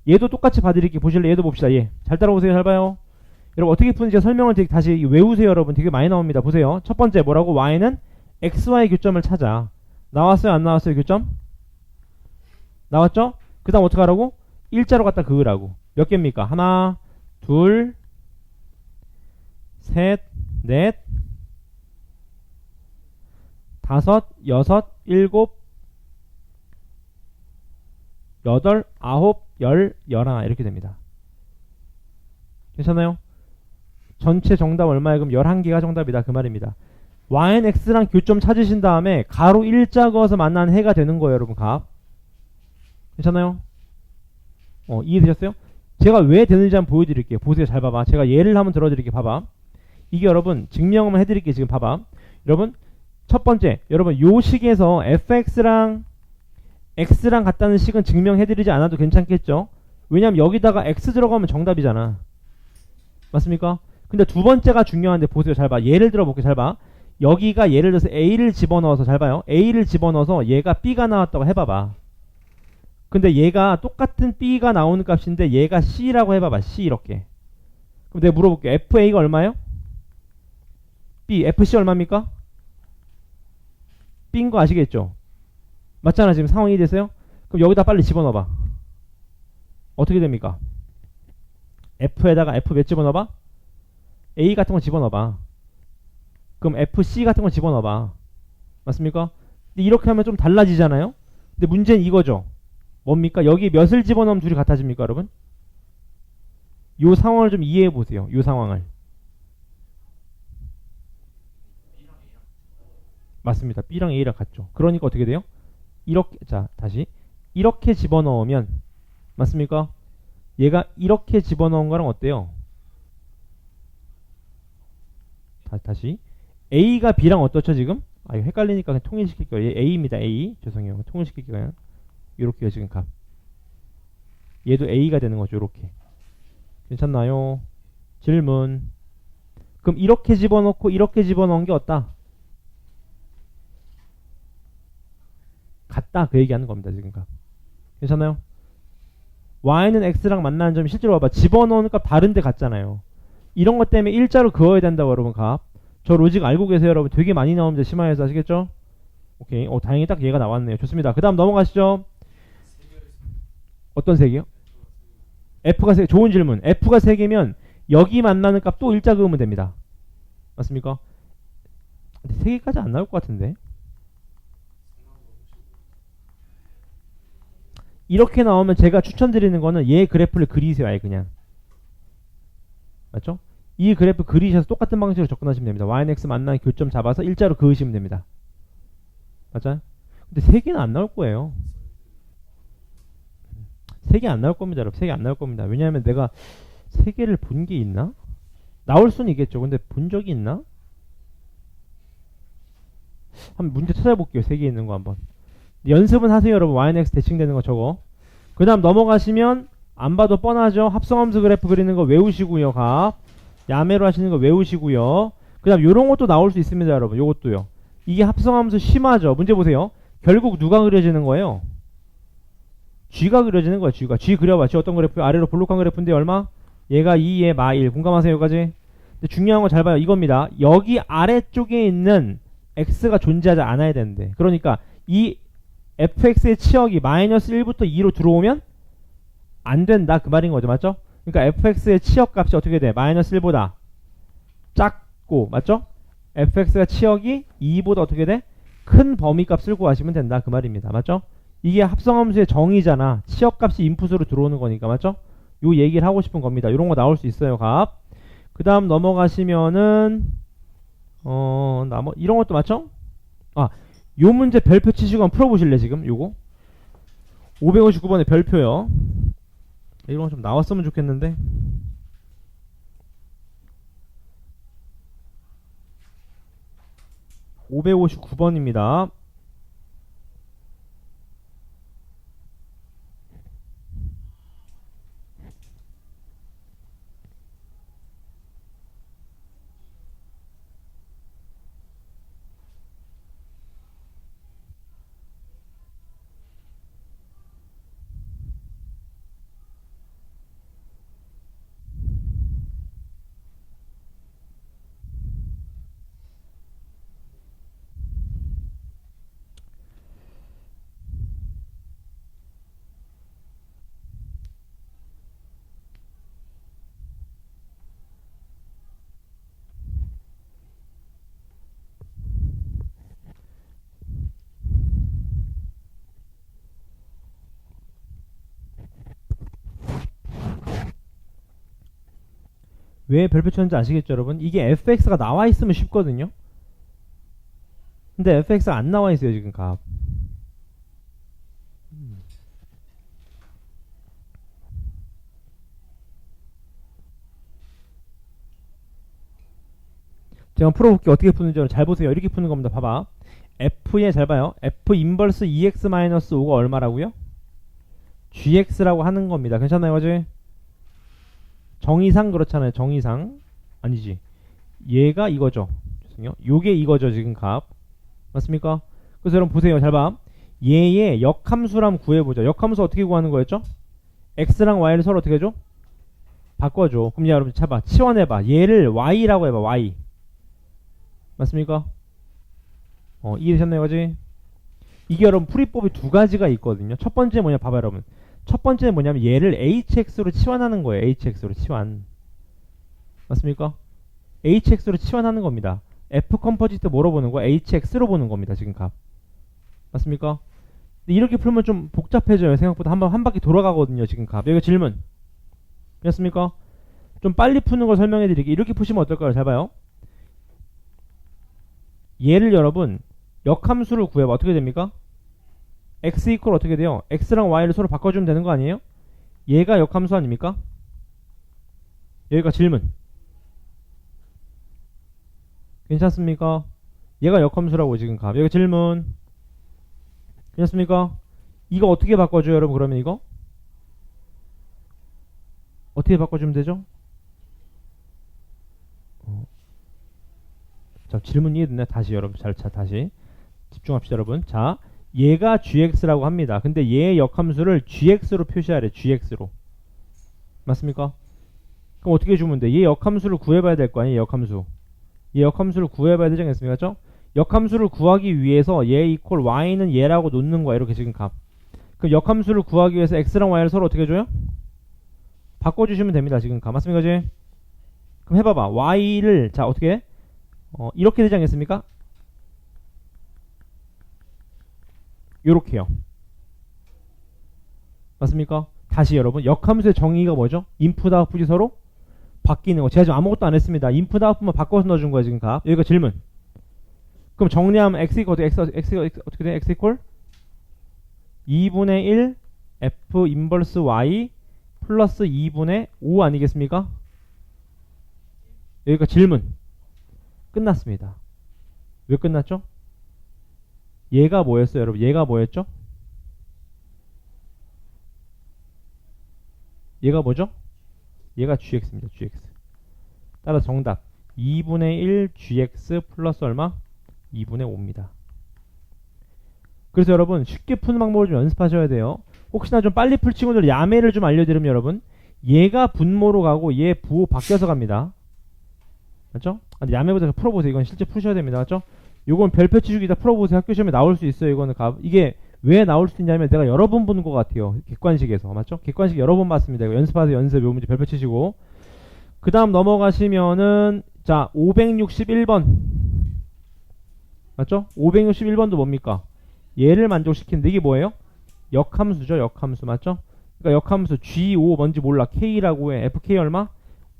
얘도 똑같이 봐드릴게요. 보실래요? 얘도 봅시다. 잘 따라오세요. 잘 봐요. 여러분 어떻게 푸는지 설명을 다시 외우세요. 여러분 되게 많이 나옵니다. 보세요. 첫 번째 뭐라고? y는 xy 교점을 찾아. 나왔어요? 안 나왔어요? 교점? 나왔죠? 그 다음 어떻게 하라고? 일자로 갖다 그으라고. 몇 개입니까? 하나, 둘, 셋, 넷, 다섯, 여섯, 일곱, 여덟, 아홉, 열, 열하나 이렇게 됩니다. 괜찮아요? 전체 정답 얼마예요? 그럼 11개가 정답이다 그 말입니다. y는 x랑 교점 찾으신 다음에 가로 일자 그어서 만난 해가 되는 거예요 여러분. 값 괜찮아요? 이해되셨어요? 제가 왜 되는지 한번 보여드릴게요. 보세요. 잘 봐봐. 제가 예를 한번 들어드릴게요. 봐봐. 이게 여러분 증명을 해드릴게요. 지금 봐봐. 여러분 첫 번째 여러분 요 식에서 fx랑 x랑 같다는 식은 증명해드리지 않아도 괜찮겠죠? 왜냐면 여기다가 x 들어가면 정답이잖아. 맞습니까? 근데 두 번째가 중요한데 보세요. 잘 봐. 예를 들어볼게요. 잘 봐. 여기가 예를 들어서 a를 집어넣어서 잘 봐요. a를 집어넣어서 얘가 b가 나왔다고 해봐봐. 근데 얘가 똑같은 b가 나오는 값인데 얘가 c라고 해봐봐. c 이렇게. 그럼 내가 물어볼게. fa가 얼마예요? b, fc 얼마입니까? b인 거 아시겠죠? 맞잖아. 지금 상황이 됐어요? 그럼 여기다 빨리 집어넣어봐. 어떻게 됩니까? f에다가 f 몇 집어넣어봐? a 같은 거 집어넣어봐. 그럼 fc 같은 거 집어넣어봐. 맞습니까? 근데 이렇게 하면 좀 달라지잖아요? 근데 문제는 이거죠. 뭡니까? 여기 몇을 집어넣으면 둘이 같아집니까 여러분? 요 상황을 좀 이해해 보세요. 요 상황을. 맞습니다. b랑 a랑 같죠. 그러니까 어떻게 돼요? 이렇게, 자 다시 이렇게 집어넣으면 맞습니까? 얘가 이렇게 집어넣은 거랑 어때요? 다시 a가 b랑 어떻죠 지금? 아 이거 헷갈리니까 그냥 통일시킬게요. 얘 a입니다. a. 죄송해요. 통일시킬게요. 그냥 요렇게요 지금 값. 얘도 a가 되는 거죠. 요렇게. 괜찮나요? 질문. 그럼 이렇게 집어넣고 이렇게 집어넣은 게 어따? 같다 그 얘기하는 겁니다. 지금 값. 괜찮아요? y는 x랑 만나는 점이 실제로 봐봐. 집어넣는 값 다른데 같잖아요. 이런 것 때문에 일자로 그어야 된다고 여러분 값. 저 로직 알고 계세요 여러분. 되게 많이 나옵니다. 심화해서 아시겠죠? 오케이. 다행히 딱 얘가 나왔네요. 좋습니다. 그 다음 넘어가시죠. 어떤 세 개요? F가 세 개. 좋은 질문. F가 세 개면 여기 만나는 값 또 일자 그으면 됩니다. 맞습니까? 근데 세 개까지 안 나올 것 같은데. 이렇게 나오면 제가 추천드리는 거는 얘 그래프를 그리세요. 아예 그냥. 맞죠? 이 그래프 그리셔서 똑같은 방식으로 접근하시면 됩니다. y는 x 만나는 교점 잡아서 일자로 그으시면 됩니다. 맞아요? 근데 세 개는 안 나올 거예요. 세 개 안 나올 겁니다. 여러분. 세 개 안 나올 겁니다. 왜냐하면 내가 세 개를 본 게 있나? 나올 수는 있겠죠. 근데 본 적이 있나? 한번 문제 찾아볼게요. 세 개 있는 거 한번. 연습은 하세요 여러분. y는 x 대칭되는 거 저거. 그 다음 넘어가시면 안 봐도 뻔하죠. 합성함수 그래프 그리는 거 외우시고요. 값. 야매로 하시는 거 외우시고요. 그 다음 요런 것도 나올 수 있습니다 여러분. 요것도요. 이게 합성함수 심화죠. 문제 보세요. 결국 누가 그려지는 거예요? G가 그려지는 거야. G 그려봐. G 어떤 그래프? 아래로 볼록한 그래프인데 얼마? 얘가 2, 얘 마 1. 공감하세요 여기까지? 근데 중요한 거 잘 봐요. 이겁니다. 여기 아래쪽에 있는 X가 존재하지 않아야 되는데. 그러니까 이 fx의 치역이 마이너스 1부터 2로 들어오면 안 된다 그 말인 거죠. 맞죠? 그러니까 fx의 치역 값이 어떻게 돼? 마이너스 1보다 작고 맞죠? fx가 치역이 2보다 어떻게 돼? 큰 범위 값을 구하시면 된다 그 말입니다. 맞죠? 이게 합성함수의 정의잖아. 치역 값이 인풋으로 들어오는 거니까 맞죠? 요 얘기를 하고 싶은 겁니다. 요런 거 나올 수 있어요. 값. 그 다음 넘어가시면은 이런 것도 맞죠? 요 문제 별표 치시고 한번 풀어보실래 지금 요거 559번의 별표요. 이런 거 좀 나왔으면 좋겠는데. (559번입니다) 왜 별표 쳤는지 아시겠죠 여러분? 이게 fx가 나와 있으면 쉽거든요. 근데 fx가 안 나와 있어요 지금 값. 제가 풀어볼게요. 어떻게 푸는지 잘 보세요. 이렇게 푸는 겁니다. 봐봐. f에 잘 봐요. f 인버스 2x-5가 얼마라고요? gx라고 하는 겁니다. 괜찮나요, 어제? 정의상 그렇잖아요. 정의상 아니지. 얘가 이거죠. 죄송해요. 요게 이거죠. 지금 값 맞습니까? 그래서 여러분 보세요. 잘 봐. 얘의 역함수랑 구해보자. 역함수 어떻게 구하는 거였죠? x랑 y를 서로 어떻게 해줘? 바꿔줘. 그럼 여러분 잡아. 치환해봐. 얘를 y라고 해봐. y 맞습니까? 이해되셨나요, 어제? 이게 여러분 풀이법이 두 가지가 있거든요. 첫 번째 뭐냐 봐봐 여러분. 첫 번째는 뭐냐면 얘를 hx로 치환하는 거예요. hx로 치환. 맞습니까? hx로 치환하는 겁니다. f 컴포지트 뭐로 보는 거야? hx로 보는 겁니다. 지금 값. 맞습니까? 근데 이렇게 풀면 좀 복잡해져요. 생각보다 한 바퀴 돌아가거든요. 지금 값. 여기 질문. 됐습니까? 좀 빨리 푸는 걸 설명해 드릴게요. 이렇게 푸시면 어떨까요? 잘 봐요. 얘를 여러분 역함수를 구해봐. 어떻게 됩니까? x 이퀄 어떻게 돼요? x랑 y를 서로 바꿔주면 되는 거 아니에요? 얘가 역함수 아닙니까? 여기가 질문. 괜찮습니까? 얘가 역함수라고 지금 값. 여기 질문. 괜찮습니까? 이거 어떻게 바꿔줘요 여러분? 그러면 이거 어떻게 바꿔주면 되죠? 자, 질문 이해됐나요? 다시 여러분 다시 집중합시다 여러분. 자, 얘가 gx라고 합니다. 근데 얘의 역함수를 gx로 표시하래. gx로. 맞습니까? 그럼 어떻게 주면 돼? 얘 역함수를 구해봐야 될 거 아니에요? 역함수. 얘 역함수를 구해봐야 되지 않겠습니까? 그죠? 역함수를 구하기 위해서 얘 이퀄 y는 얘라고 놓는 거야. 이렇게 지금 값. 그럼 역함수를 구하기 위해서 x랑 y를 서로 어떻게 줘요? 바꿔주시면 됩니다. 지금 값. 맞습니까? 그지? 그럼 해봐봐. y를 자 어떻게 해? 이렇게 되지 않겠습니까? 요렇게요. 맞습니까? 다시 여러분 역함수의 정의가 뭐죠? 인풋 아웃풋이 서로 바뀌는 거. 제가 지금 아무것도 안 했습니다. 인풋 아웃풋만 바꿔서 넣어준 거야 지금 값. 여기가 질문. 그럼 정리하면 x 이퀄 어떻게 돼? x 이퀄 2분의 1 f 인버스 y 플러스 2분의 5 아니겠습니까? 여기가 질문. 끝났습니다. 왜 끝났죠? 얘가 뭐였어요 여러분? 얘가 뭐였죠? 얘가 뭐죠? 얘가 gx입니다. gx. 따라서 정답 2분의 1 gx 플러스 얼마? 2분의 5입니다. 그래서 여러분 쉽게 푸는 방법을 좀 연습하셔야 돼요. 혹시나 좀 빨리 풀 친구들 야매를 좀 알려드리면 여러분 얘가 분모로 가고 얘 부호 바뀌어서 갑니다. 맞죠? 근데 야매보다 풀어보세요. 이건 실제 푸셔야 됩니다. 맞죠? 요건 별표 치주기다 풀어보세요. 학교 시험에 나올 수 있어요. 이거는 이게 왜 나올 수 있냐면 내가 여러 번 보는 것 같아요. 객관식에서. 맞죠? 객관식 여러 번 봤습니다. 이거 연습하세요. 연습. 요 문제 별표 치시고. 그 다음 넘어가시면은 자 561번 맞죠? 561번도 뭡니까? 얘를 만족시키는데 이게 뭐예요? 역함수죠. 역함수. 맞죠? 그러니까 역함수 G5 뭔지 몰라. K라고 해. FK 얼마?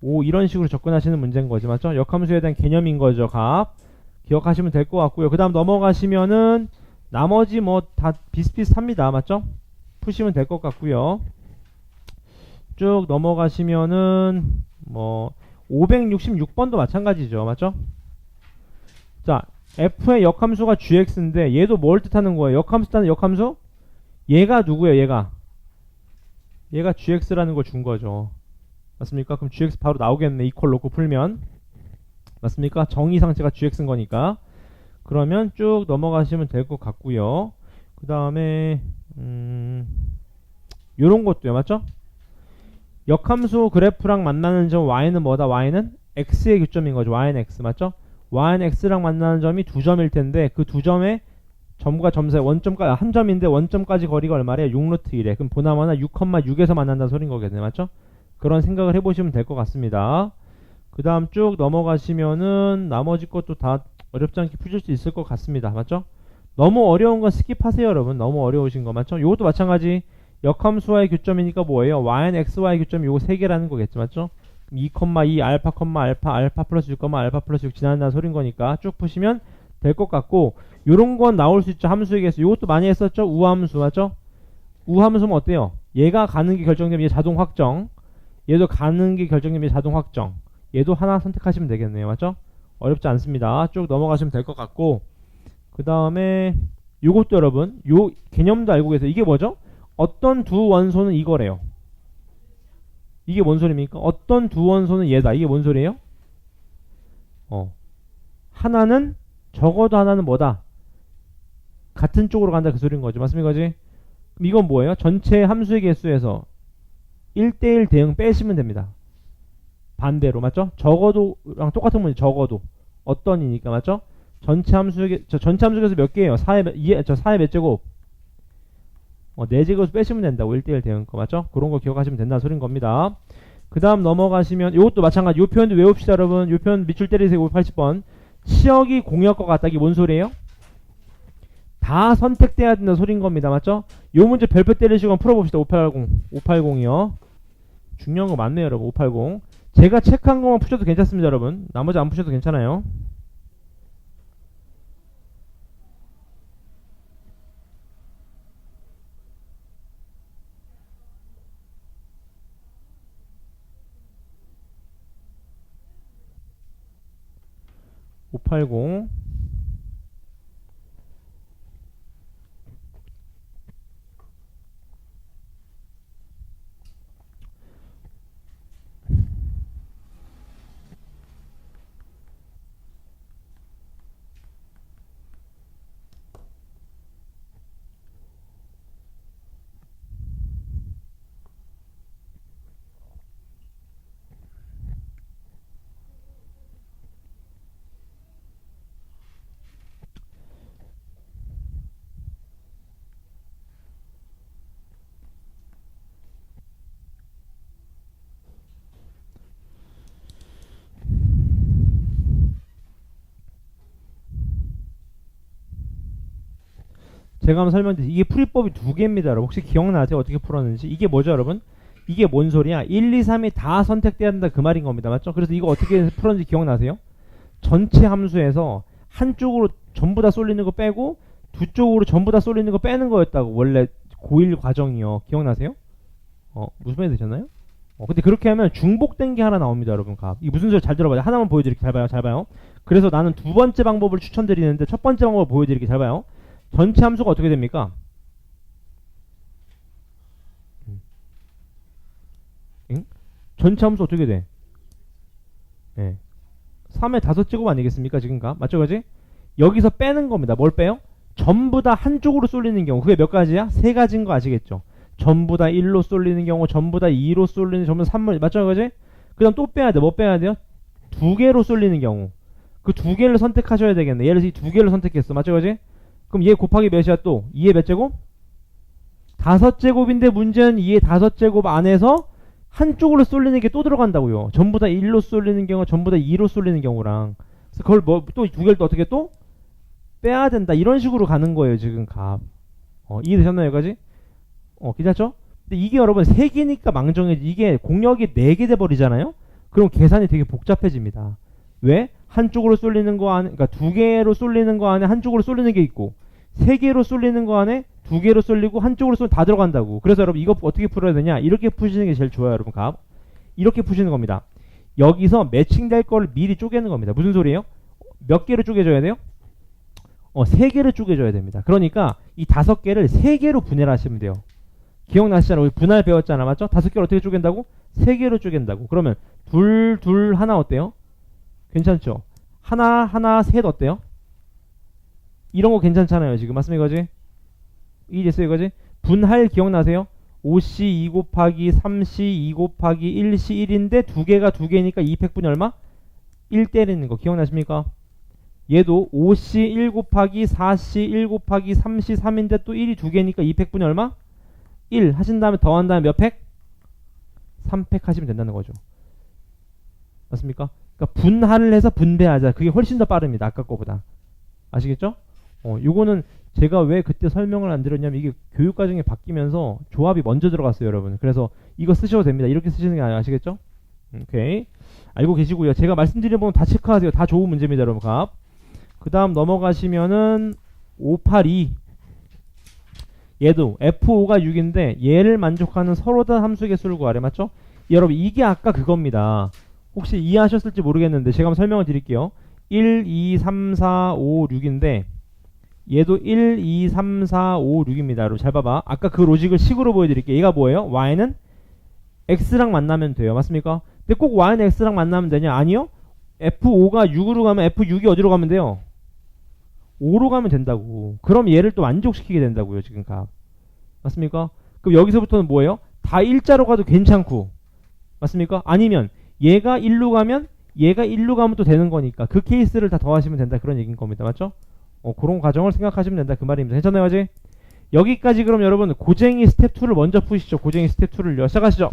5 이런 식으로 접근하시는 문제인 거지. 맞죠? 역함수에 대한 개념인 거죠. 값. 기억하시면 될 것 같고요. 그 다음 넘어가시면은 나머지 뭐 다 비슷비슷합니다. 맞죠? 푸시면 될 것 같고요. 쭉 넘어가시면은 뭐 566번도 마찬가지죠. 맞죠? 자, f의 역함수가 gx인데 얘도 뭘 뜻하는 거예요? 역함수 뜻하는 역함수? 얘가 누구예요? 얘가 gx라는 걸 준 거죠. 맞습니까? 그럼 gx 바로 나오겠네. 이퀄 놓고 풀면. 맞습니까? 정의상체가 gx인 거니까. 그러면 쭉 넘어가시면 될 것 같고요. 그 다음에 요런 것도요. 맞죠? 역함수 그래프랑 만나는 점 y는 뭐다? y는 x의 교점인 거죠. y는 x. 맞죠? y는 x랑 만나는 점이 두 점일 텐데 그 두 점의 점과 점 사이 원점까지 한 점인데 원점까지 거리가 얼마래요? 6루트 1에. 그럼 보나마나 6,6에서 만난다는 소린 거겠네요. 맞죠? 그런 생각을 해보시면 될 것 같습니다. 그 다음 쭉 넘어가시면은 나머지 것도 다 어렵지 않게 푸실 수 있을 것 같습니다. 맞죠? 너무 어려운 건 스킵하세요 여러분. 너무 어려우신 거 맞죠? 요것도 마찬가지 역함수와의 교점이니까 뭐예요? y는 x와의 교점이 요거 3개라는 거겠죠. 맞죠? 2,2 알파, 알파, 알파 플러스 6, 알파 플러스 6 지나간다는 소린 거니까 쭉 푸시면 될 것 같고, 요런 건 나올 수 있죠. 함수의 개수. 요것도 많이 했었죠. 우함수 맞죠? 우함수면 어때요? 얘가 가는 게 결정되면 얘 자동 확정, 얘도 가는 게 결정되면 얘 자동 확정. 얘도 하나 선택하시면 되겠네요. 맞죠? 어렵지 않습니다. 쭉 넘어가시면 될 것 같고, 그 다음에 요것도 여러분 요 개념도 알고 계세요. 이게 뭐죠? 어떤 두 원소는 이거래요. 이게 뭔 소리입니까? 어떤 두 원소는 얘다. 이게 뭔 소리예요? 하나는 적어도 하나는 뭐다? 같은 쪽으로 간다 그 소리인 거죠. 맞습니까? 그럼 이건 뭐예요? 전체 함수의 개수에서 1대1 대응 빼시면 됩니다. 반대로 맞죠? 적어도랑 똑같은 문제. 적어도 어떤이니까 맞죠? 전체 함수의 개수 몇 개예요? 4의 몇 제곱? 4제곱 빼시면 된다고. 1대1 대응 거 맞죠? 그런 거 기억하시면 된다는 소린 겁니다. 그 다음 넘어가시면 이것도 마찬가지. 요 표현도 외웁시다 여러분. 요 표현 밑줄 때리세요. 580번. 치역이 공역과 같다. 이게 뭔 소리예요? 다 선택돼야 된다는 소린 겁니다. 맞죠? 요 문제 별표 때리시고 풀어봅시다. 580이요. 중요한 거 맞네요 여러분. 580. 제가 체크한 것만 푸셔도 괜찮습니다 여러분. 나머지 안 푸셔도 괜찮아요. (580) 제가 한번 설명드릴게요. 이게 풀이법이 두 개입니다 여러분. 혹시 기억나세요? 어떻게 풀었는지. 이게 뭐죠 여러분? 이게 뭔 소리야? 1, 2, 3이 다 선택돼야 된다 그 말인 겁니다. 맞죠? 그래서 이거 어떻게 풀었는지 기억나세요? 전체 함수에서 한쪽으로 전부 다 쏠리는 거 빼고 두 쪽으로 전부 다 쏠리는 거 빼는 거였다고. 원래 고1 과정이요. 기억나세요? 무슨 말이 되셨나요? 근데 그렇게 하면 중복된 게 하나 나옵니다 여러분. 값. 이게 무슨 소리 잘 들어봐요. 하나만 보여드릴게요. 잘 봐요. 잘 봐요. 그래서 나는 두 번째 방법을 추천드리는데 첫 번째 방법을 보여드릴게요. 잘 봐요. 전체 함수가 어떻게 됩니까? 응? 전체 함수 어떻게 돼? 네. 3의 5제곱 아니겠습니까? 지금가 맞죠? 그지? 여기서 빼는 겁니다. 뭘 빼요? 전부 다 한쪽으로 쏠리는 경우. 그게 몇 가지야? 3가지인 거 아시겠죠? 전부 다 1로 쏠리는 경우, 전부 다 2로 쏠리는, 전부 다 3로, 맞죠? 그지? 그 다음 또 빼야 돼. 뭐 빼야 돼요? 2개로 쏠리는 경우. 그 2개를 선택하셔야 되겠네. 예를 들어서 이 2개를 선택했어. 맞죠? 그지? 그럼 얘 곱하기 몇이야 또? 2의 몇 제곱? 5제곱인데 문제는 2의 5제곱 안에서 한쪽으로 쏠리는 게 또 들어간다고요. 전부 다 1로 쏠리는 경우, 전부 다 2로 쏠리는 경우랑. 그래서 그걸 뭐 또 2개를 또 어떻게 또 빼야 된다. 이런 식으로 가는 거예요 지금 값. 이해되셨나요 여기까지? 괜찮죠? 근데 이게 여러분 3개니까 망정해지. 이게 공역이 4개 돼버리잖아요. 그럼 계산이 되게 복잡해집니다. 왜? 한쪽으로 쏠리는 거 안에, 그러니까 2개로 쏠리는 거 안에 한쪽으로 쏠리는 게 있고 3개로 쏠리는 거 안에 2개로 쏠리고 한쪽으로 쏠리는 다 들어간다고. 그래서 여러분 이거 어떻게 풀어야 되냐? 이렇게 푸시는 게 제일 좋아요 여러분. 값 이렇게 푸시는 겁니다. 여기서 매칭될 거를 미리 쪼개는 겁니다. 무슨 소리예요? 몇 개를 쪼개줘야 돼요? 3개를 쪼개줘야 됩니다. 그러니까 이 5개를 3개로 분해를 하시면 돼요. 기억나시잖아요. 우리 분할 배웠잖아. 맞죠? 5개를 어떻게 쪼갠다고? 3개로 쪼갠다고. 그러면 둘, 둘, 하나 어때요? 괜찮죠? 하나, 하나, 셋 어때요? 이런 거 괜찮잖아요. 지금 맞습니까? 이거지? 이해됐어요? 이거지? 분할 기억나세요? 5C 2 곱하기 3C 2 곱하기 1C 1인데 2개가 2개니까 2팩분이 얼마? 1 때리는 거 기억나십니까? 얘도 5C 1 곱하기 4C 1 곱하기 3C 3인데 또 1이 2개니까 2팩분이 얼마? 1 하신 다음에 더한 다음에 몇 팩? 3팩 하시면 된다는 거죠. 맞습니까? 그러니까 분할을 해서 분배하자. 그게 훨씬 더 빠릅니다. 아까 거보다. 아시겠죠? 요거는 제가 왜 그때 설명을 안 드렸냐면 이게 교육과정이 바뀌면서 조합이 먼저 들어갔어요 여러분. 그래서 이거 쓰셔도 됩니다. 이렇게 쓰시는 게 아니라. 아시겠죠? 오케이. 알고 계시고요. 제가 말씀드린 부분 다 체크하세요. 다 좋은 문제입니다, 여러분. 값. 그 다음 넘어가시면은 582. 얘도 F5가 6인데 얘를 만족하는 서로 다른 함수 개수를 구하래. 맞죠? 여러분 이게 아까 그겁니다. 혹시 이해하셨을지 모르겠는데 제가 한번 설명을 드릴게요. 1, 2, 3, 4, 5, 6인데 얘도 1, 2, 3, 4, 5, 6입니다. 여러분 잘 봐봐. 아까 그 로직을 식으로 보여드릴게요. 얘가 뭐예요? y는 x랑 만나면 돼요. 맞습니까? 근데 꼭 y는 x랑 만나면 되냐? 아니요. F5가 6으로 가면 F6이 어디로 가면 돼요? 5로 가면 된다고. 그럼 얘를 또 만족시키게 된다고요. 지금 값. 맞습니까? 그럼 여기서부터는 뭐예요? 다 일자로 가도 괜찮고. 맞습니까? 아니면 얘가 1로 가면 얘가 1로 가면 또 되는 거니까 그 케이스를 다 더하시면 된다. 그런 얘기인 겁니다. 맞죠? 그런 과정을 생각하시면 된다. 그 말입니다. 괜찮아요? 아직? 여기까지 그럼 여러분 고쟁이 스텝 2를 먼저 푸시죠. 고쟁이 스텝 2를요. 시작하시죠.